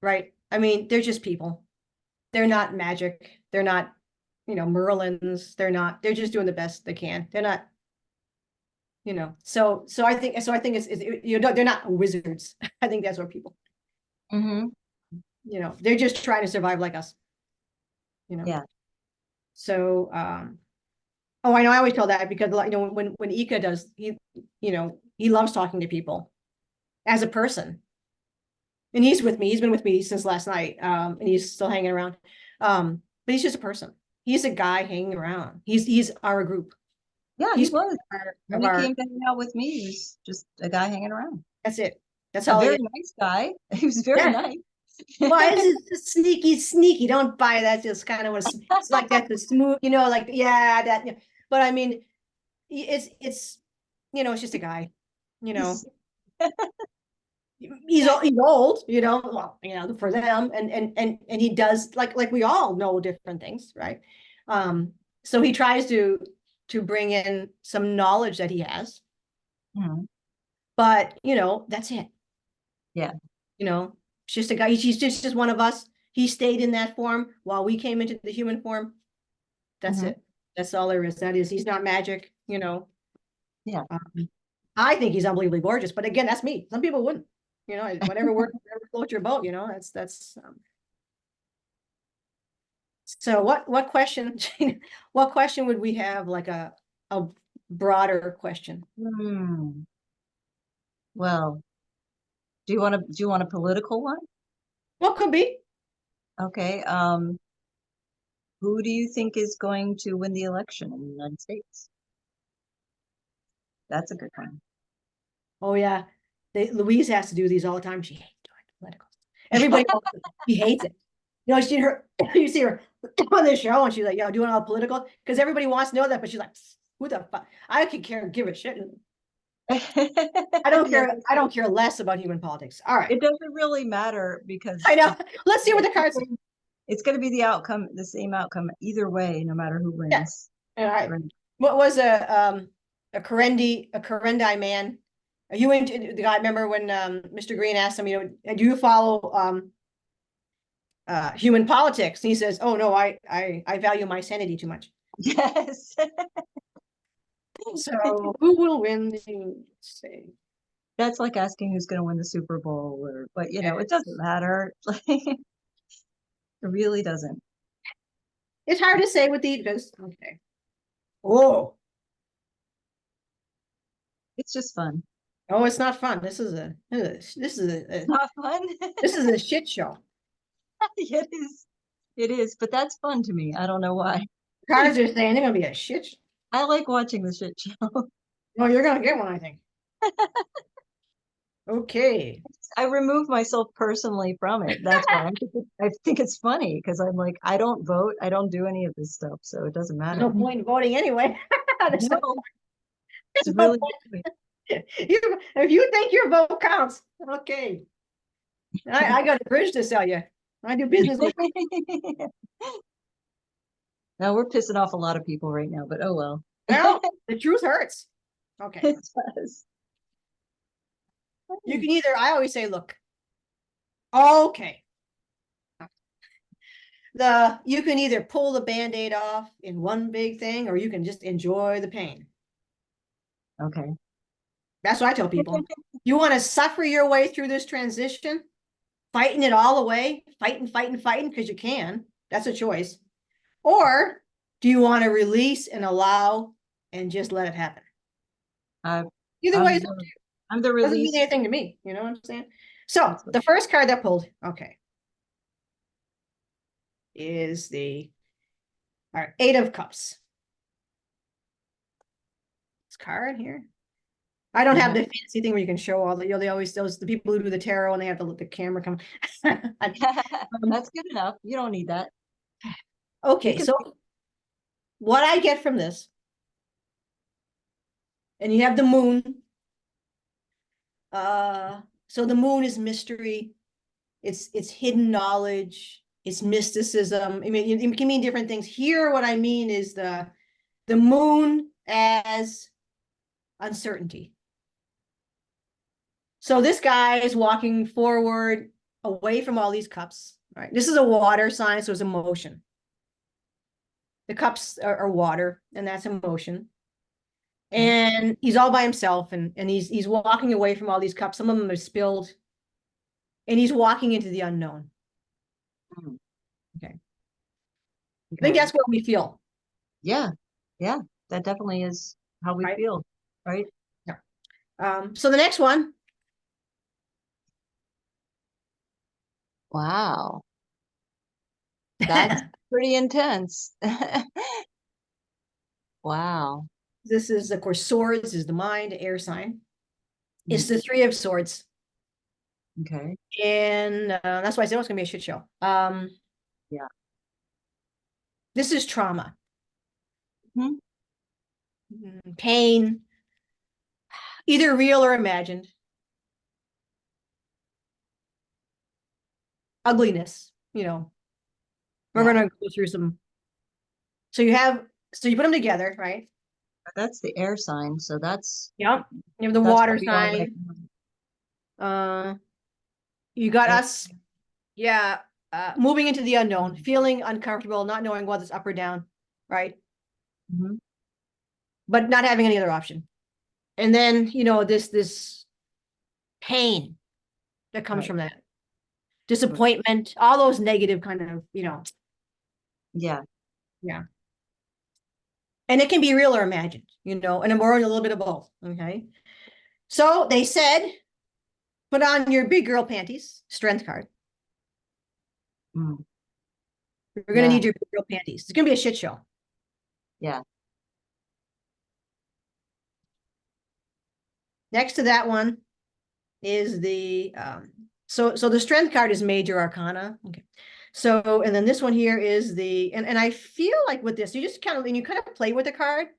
right? I mean, they're just people. They're not magic. They're not, Merlins. They're just doing the best they can. They're not, so I think they're not wizards. I think that's what people, Mm-hmm. they're just trying to survive like us, Yeah. So, oh, I know, I always tell that because, when Ika does, he loves talking to people as a person. And he's with me. He's been with me since last night. And he's still hanging around. But he's just a person. He's a guy hanging around. He's our group. Yeah, he He's was. When of he our, came to hang out with me, he was just a guy hanging around. that's it. That's A all he very is. nice guy. He was very Yeah. nice. Well, it's sneaky. Don't buy that. Just kind of it's like that, the smooth, like, yeah, that, but I mean, it's it's just a guy, you know. He's- He's old, well, for them, and he does, like we all know different things, right? So he tries to bring in some knowledge that he has, Mhm. but that's it. Yeah. It's just a guy. He's just one of us. He stayed in that form while we came into the human form. That's Mhm. it. That's all there is. That is, he's not magic. Yeah. I think he's unbelievably gorgeous, but again, that's me. Some people wouldn't. Whatever whatever floats your boat. That's. So what question? What question would we have? Like a broader question. Hmm. Well, do you want a political one? What could be? Okay. Who do you think is going to win the election in the United States? That's a good one. Oh yeah, Louise has to do these all the time. She hates doing political. Everybody else, she hates it. You see her on the show, and she's like, doing all political, because everybody wants to know that, but she's like, who the fuck? I could give a shit. I don't Yeah, care. I don't care less about human politics. All right. it doesn't really matter because I know. Let's see what the cards say. it's going to be the same outcome either way, no matter who Yeah. wins. All right. Right. What was a Korendi man? Are you into the guy? Remember when Mr. Green asked him, do you follow human politics? And he says, oh no, I value my sanity too much. Yes. So who will win the, say? That's like asking who's going to win the Super Bowl but it doesn't matter. It really doesn't. It's hard to say with the, because, okay. Oh, It's just fun. oh, it's not fun. This is a Not fun. this is a shit show. It is. It is, but that's fun to me. I don't know why. Cards are saying they're gonna be a shit show. I like watching the shit show. Well, you're gonna get one, I think. Okay. I remove myself personally from it. That's why I think it's funny because I'm like, I don't vote. I don't do any of this stuff. So it doesn't There's matter. no point in voting anyway. There's No, it's no really. point. If you think your vote counts, okay. I got a bridge to sell you. I do business with Now we're pissing off a lot of people right now, but oh well. Well, the truth hurts. Okay. It does. You can either, I always say, look, okay. You can either pull the Band-Aid off in one big thing, or you can just enjoy the pain. Okay. That's what I tell people. You want to suffer your way through this transition, fighting it all away, fighting, because you can. That's a choice. Or do you want to release and allow and just let it happen? I, Either way, I'm it the, I'm the doesn't mean release. anything to me. You know what I'm saying? So That's what, the first card that pulled, okay, is the Eight of Cups. This card here. I don't have the fancy thing where you can show all the, they always, the people who do the tarot and they have the camera come. That's good enough. You don't need that. You Okay, can, so what I get from this, and you have the moon. So the moon is mystery. It's hidden knowledge. It's mysticism. I mean, it can mean different things. Here, what I mean is the moon as uncertainty. So this guy is walking forward away from all these cups, right? This is a water sign, so it's emotion. The cups are water, and that's emotion. And he's all by himself, and he's walking away from all these cups. Some of them are spilled, and he's walking into the unknown. Okay. I think that's what we feel. Yeah. Yeah. That definitely is how we Right. feel. Right. Yeah. So the next one. Wow. That's pretty intense. Wow. This is, of course, swords is the mind, air sign. It's the Three of Swords. Okay. And that's why I said it's going to be a shit show. Yeah. This is trauma. Hmm. Pain, either real or imagined. Ugliness, We're Yeah. going to go through some. So you put them together, right? That's the air sign. So Yep. You have the that's water where we are right sign. now. You got Air. us, yeah, moving into the unknown, feeling uncomfortable, not knowing whether it's up or down, right? Mm-hmm. But not having any other option. And then, this pain that comes Right. from that. Disappointment, all those negative kind of, Yeah. yeah. And it can be real or imagined, and we're in a little bit of both. Okay. So they said, put on your big girl panties, strength card. Mm. You're going to Yeah. need your big girl panties. It's going to be a shit show. Yeah. Next to that one is the, so the strength card is major arcana. Okay. So, and then this one here is the, and I feel like with this, you kind of play with the card.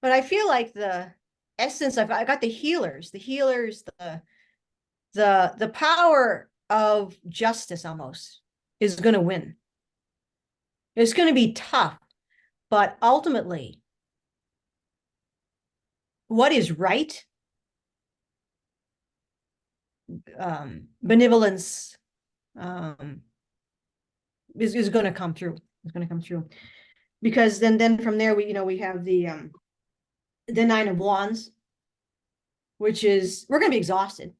But I feel like the essence of, I got the healers, the power of justice almost is going to win. It's going to be tough, but ultimately, what is right, benevolence, is going to come through. It's going to come through, because then from there we have the Nine of Wands, which is, we're going to be exhausted,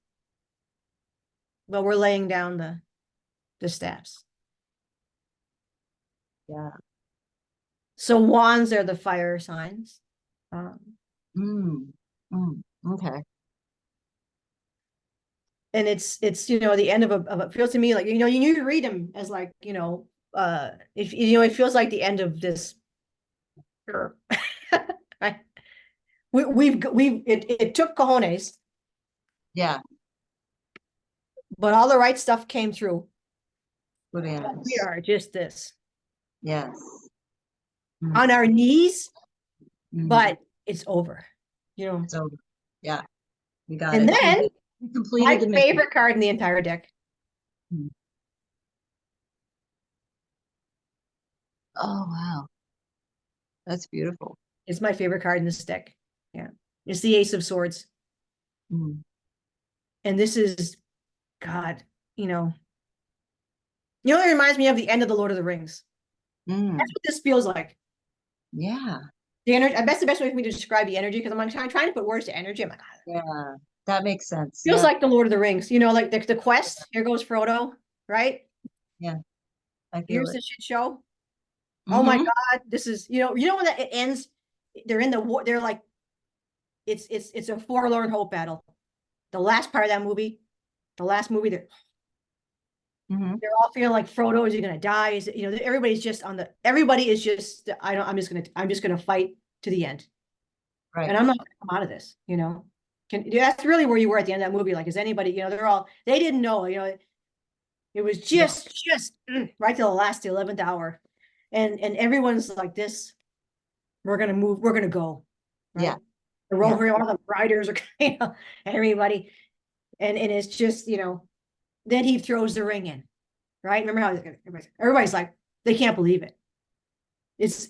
but we're laying down the staffs. Yeah. So wands are the fire signs. Okay. And it's the end of it feels to me like, you need to read them as like, if it feels like the end of this. Sure. Right. It took cojones. Yeah. But all the right stuff came through. Bananas. We are just this. Yes. On our knees, Mm. but it's over. It's over. Yeah. We got And it. then We completed my the mission. favorite card in the entire deck. Oh, wow. That's beautiful. It's my favorite card in this deck. Yeah. It's the Ace of Swords. Mm. And this is, God, you know, it reminds me of the end of the Lord of the Rings. That's Mm. what this feels like. Yeah. The energy, that's the best way for me to describe the energy because I'm like trying to put words to energy. I'm like, "Ah, Yeah. That makes sense. feels Yep. like the Lord of the Rings, like the quest. Here goes Frodo, right? Yeah. I feel Here's it. the shit show. Oh my Mm-hmm. God, this is, when that it ends, they're in the war, they're like, it's a forlorn hope battle. The last part of that movie, the last movie, Mm-hmm. they're all feeling like Frodo, is he gonna die? Everybody's just everybody is just, I'm just gonna fight to the end. And Right. I'm not gonna come out of this, that's really where you were at the end of that movie. Like, is anybody, they didn't know, it was Yeah. just right to the last, the 11th hour. And everyone's like this, we're gonna move, we're gonna go, Yeah. right? The Yeah. rover, all the riders are, everybody. And it's just, then he throws the ring in, right? Remember how everybody's like, they can't believe it. It's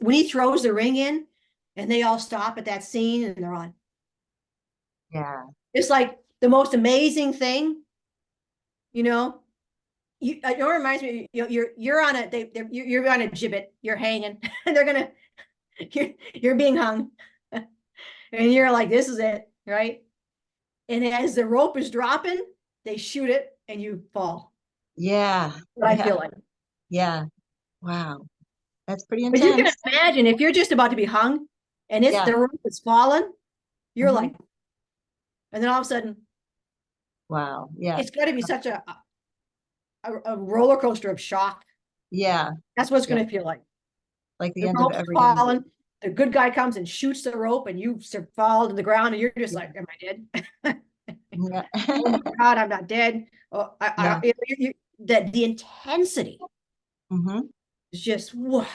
when he throws the ring in and they all stop at that scene and they're on. Yeah. It's like the most amazing thing, you know. It reminds me, you're on you're on a gibbet, you're hanging, and they're gonna you're being hung, and you're like, this is it, right? And as the rope is dropping, they shoot it and you fall. Yeah. What I Yeah. feel like. Yeah. Wow. That's pretty But you can intense. imagine if you're just about to be hung and it's Yeah. the rope is fallen, you're Mm-hmm. like, and then all of a sudden, Wow. Yeah. it's got to be such a roller coaster of shock. Yeah. That's what it's Yeah. going to feel like. Like the The end of rope's every movie. fallen, the good guy comes and shoots the rope, and you fall to the ground, and you're just Yeah. like, "Am I dead? Yeah. Oh my God, I'm not dead." Oh, Yeah. the intensity Mm-hmm. is just whoa.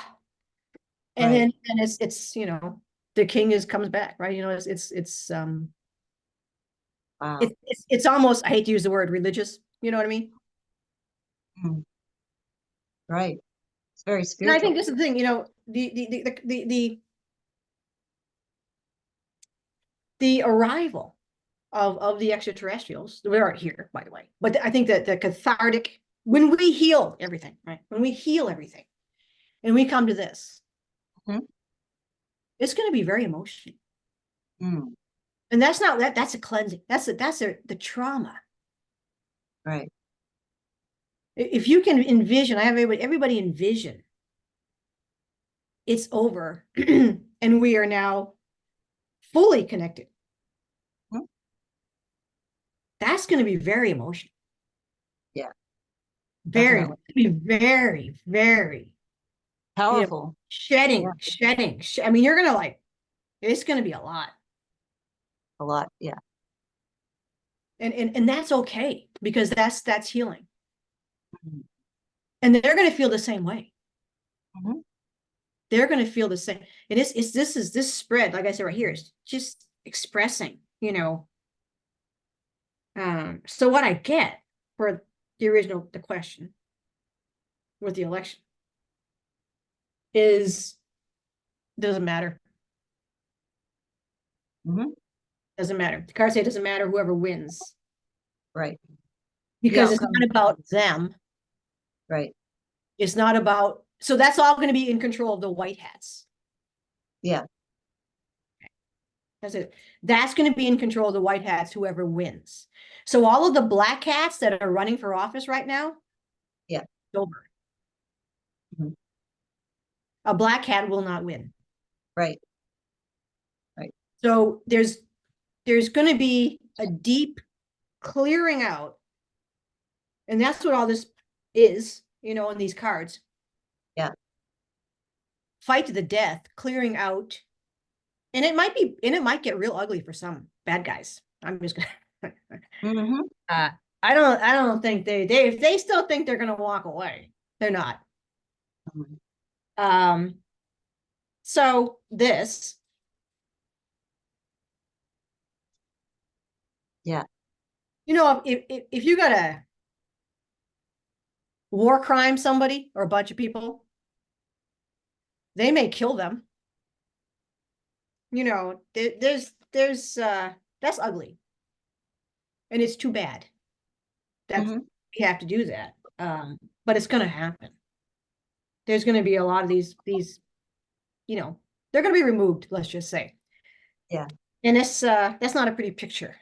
And Right. then and it's the king comes back, right? Wow. It's almost, I hate to use the word religious, you know what I mean? Mm. Right. It's very And I think spiritual. this is the thing, the arrival of the extraterrestrials. We aren't here, by the way, but I think that the cathartic, when we heal everything, right? When we heal everything and we come to this, Mm-hmm. it's going to be very emotional. Mm. And that's not that's a cleansing. That's the trauma. Right. If you can envision, I have everybody envision it's over and we are now fully connected. Mhm. That's going to be very emotional. Yeah. Very, Definitely. be very, very, Powerful. Yeah. shedding. I mean, you're going to like, it's going to be a lot. A lot. Yeah. And that's okay because that's healing. Mhm. And they're going to feel the same way. Mhm. They're going to feel the same. And this spread, like I said right here, is just expressing, so what I get for the question with the election is doesn't matter. Mhm. Doesn't matter. The cards say it doesn't matter whoever wins Right. The because it's outcome. not about them. Right. It's not about, so that's all going to be in control of the white hats. Yeah. That's it. That's going to be in control of the white hats, whoever wins. So all of the black hats that are running for office right now, Yeah. over. Mhm. A black hat will not win. Right. Right. So there's going to be a deep clearing out, and that's what all this is, in these cards. Yeah. Fight to the death, clearing out, and it might get real ugly for some bad guys. I'm just gonna. Mm-hmm. I don't think if they still think they're gonna walk away, they're not. Mhm. Um, so this, Yeah. if you got a war crime somebody or a bunch of people, They may kill them. You know, that's ugly. And it's too bad that Hmm. we have to do that. But it's going to happen. There's going to be a lot of these, you know, they're going to be removed, let's just say. Yeah. And that's not a pretty picture.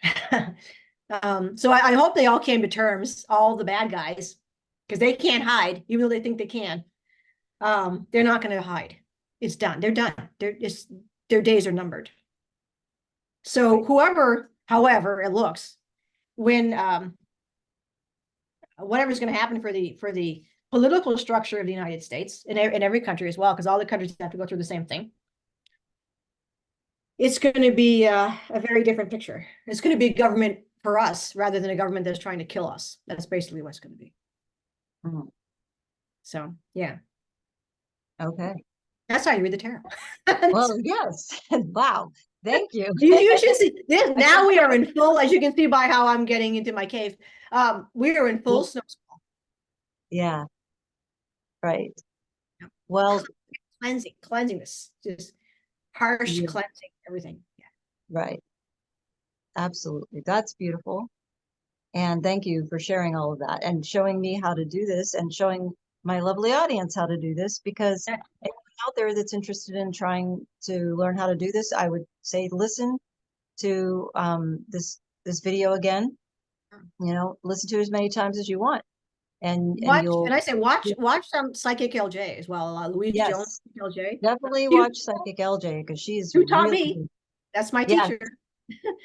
So I hope they all came to terms, all the bad guys, because they can't hide, even though they think they can. They're not going to hide. It's done. They're done. Their days are numbered. So Right. whoever, however it looks, when whatever's going to happen for the political structure of the United States and in every country as well, because all the countries have to go through the same thing. It's going to be a very different picture. It's going to be a government for us rather than a government that's trying to kill us. That's basically what it's going to be. Mhm. So yeah, Okay. that's how you read the tarot. Well, yes. Wow. Thank you. You should see this. I can Now we feel are in full, as you can see by how I'm getting into my cave. We are in full well, snow. yeah, right. Well, Cleansing this, just harsh yeah, cleansing everything. Yeah. right. Absolutely. That's beautiful. And thank you for sharing all of that and showing me how to do this and showing my lovely audience how to do this because Yeah. anyone out there that's interested in trying to learn how to do this, I would say listen to this video again. You know, listen to it as many times as you want, and Watch, you'll and I say watch some Psychic LJ as well. Louise Jones yes, LJ. definitely She, watch Psychic LJ because she's who taught really me. good. That's my Yeah, teacher.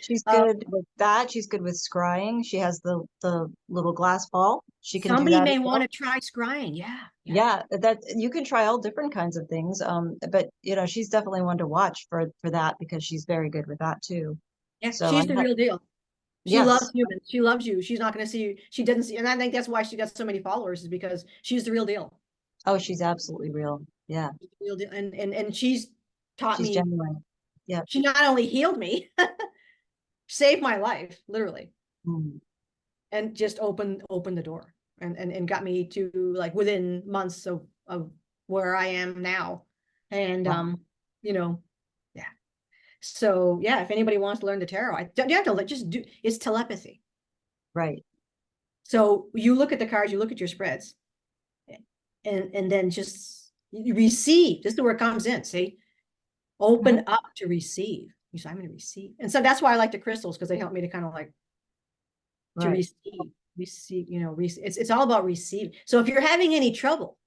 she's Uh, good with that. She's good with scrying. She has the little glass ball. She can do somebody that as may want well. to try scrying. Yeah, yeah. Yeah, that you can try all different kinds of things. But you know, she's definitely one to watch for that because she's very good with that too. Yeah, So she's the real deal. She loves yes. humans. She loves you. She's not going to see you. She doesn't see, and I think that's why she got so many followers is because she's the real deal. Oh, she's absolutely real. Yeah, She's the real deal. And she's taught she's me. genuine. Yeah. She not only healed me, saved my life, literally, Mm. and just opened the door and got me to like within months of where I am now. And Wow. you know, yeah. So yeah, if anybody wants to learn the tarot, I don't you have to just do it's telepathy. Right. So you look at the cards, you look at your spreads, and then just you receive. This is where it comes in. See, Mhm. open up to receive. You say, I'm going to receive. And so that's why I like the crystals because they help me to kind of like to Right. receive, it's all about receiving. So if you're having any trouble,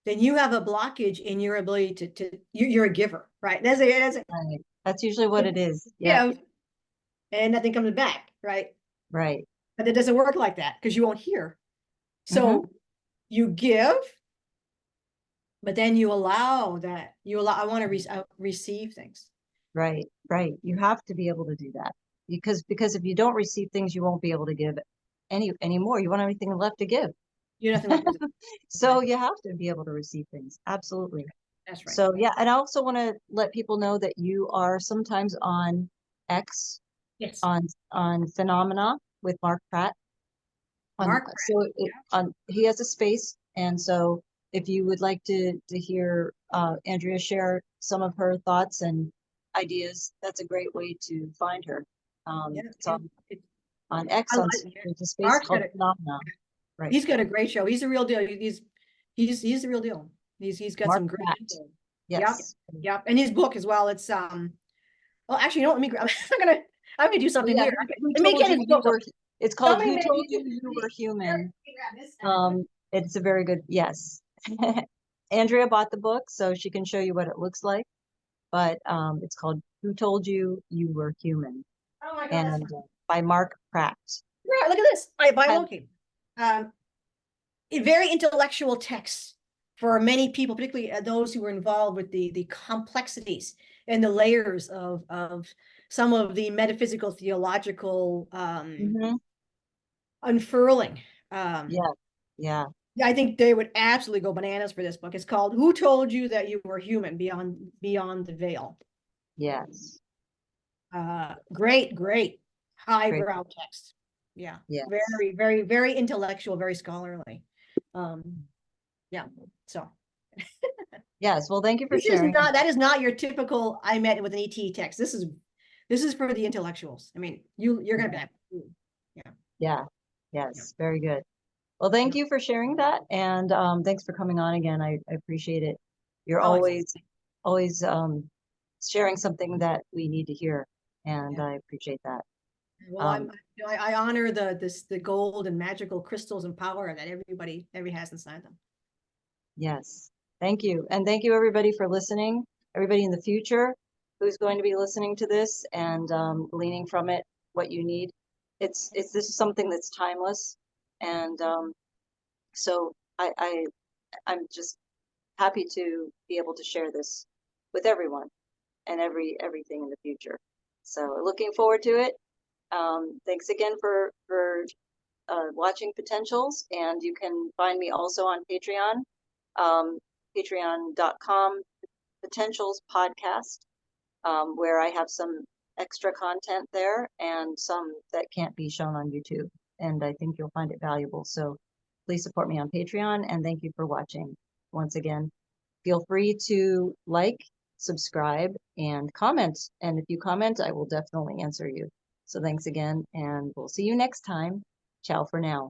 then you have a blockage in your ability you're a giver, right? Right. That's usually what it is. you Yep. know, and nothing comes back, right? Right. But it doesn't work like that because you won't hear. Hmm. So you give, but then you allow that I want to receive things. Right. Right. You have to be able to do that because if you don't receive things, you won't be able to give anymore. You won't have anything left to give. You have nothing left to do. So you have to be able to receive things. Absolutely. That's right. So yeah, and I also want to let people know that you are sometimes on X Yes. on Phenomena with Mark Pratt. On Mark. so it, on he has a space, and so if you would like to hear Andrea share some of her thoughts and ideas, that's a great way to find her. Yeah, It's yeah. on X I on like it. there's a space Mark's got called a Phenomena. Right, he's got a great show. He's the real deal. He's the real deal. He's got Mark some great Pratt. info. Yep. Yes. Yep. And his book as well. It's well actually you know what, let me I'm gonna do Oh something yeah, weird. who Let me told get you his you book. were? It's called Somebody Who maybe Told You You Were Human. grab this stuff. It's a very good, yes. Andrea bought the book, so she can show you what it looks like. But it's called Who Told You You Were Human, Oh my god, that's and fun. by Mark Pratt. Right, look at this. By And looking. Um very intellectual text for many people, particularly those who were involved with the complexities and the layers of some of the metaphysical theological mhm, unfurling. yeah, yeah, I think they would absolutely go bananas for this book. It's called "Who Told You That You Were Human Beyond the Veil." yes, Great great, highbrow text. Yeah, yes. very intellectual, very scholarly. Yeah, so Yes. Well, thank you for This is sharing. not, that is not your typical, I met with an ET text. This is for the intellectuals. I mean, you're going to be like, "Ooh." Yeah. Yeah. Yeah. Yes. Very good. Well, thank Yeah. you for sharing that. And thanks for coming on again. I appreciate it. You're Oh, it's, always sharing something that we need to hear. And yeah. I appreciate that. Well, Um, I honor the gold and magical crystals and power that every has inside them. yes. Thank you. And thank you, everybody, for listening. Everybody in the future who's going to be listening to this and gleaning from it what you need. This is something that's timeless. And so I'm just happy to be able to share this with everyone and everything in the future. So looking forward to it. Thanks again for watching Potentials, and you can find me also on Patreon, um, patreon.com Potentials Podcast, where I have some extra content there and some that can't be shown on YouTube. And I think you'll find it valuable. So please support me on Patreon, and thank you for watching once again. Feel free to like, subscribe, and comment. And if you comment, I will definitely answer you. So thanks again, and we'll see you next time. Ciao for now.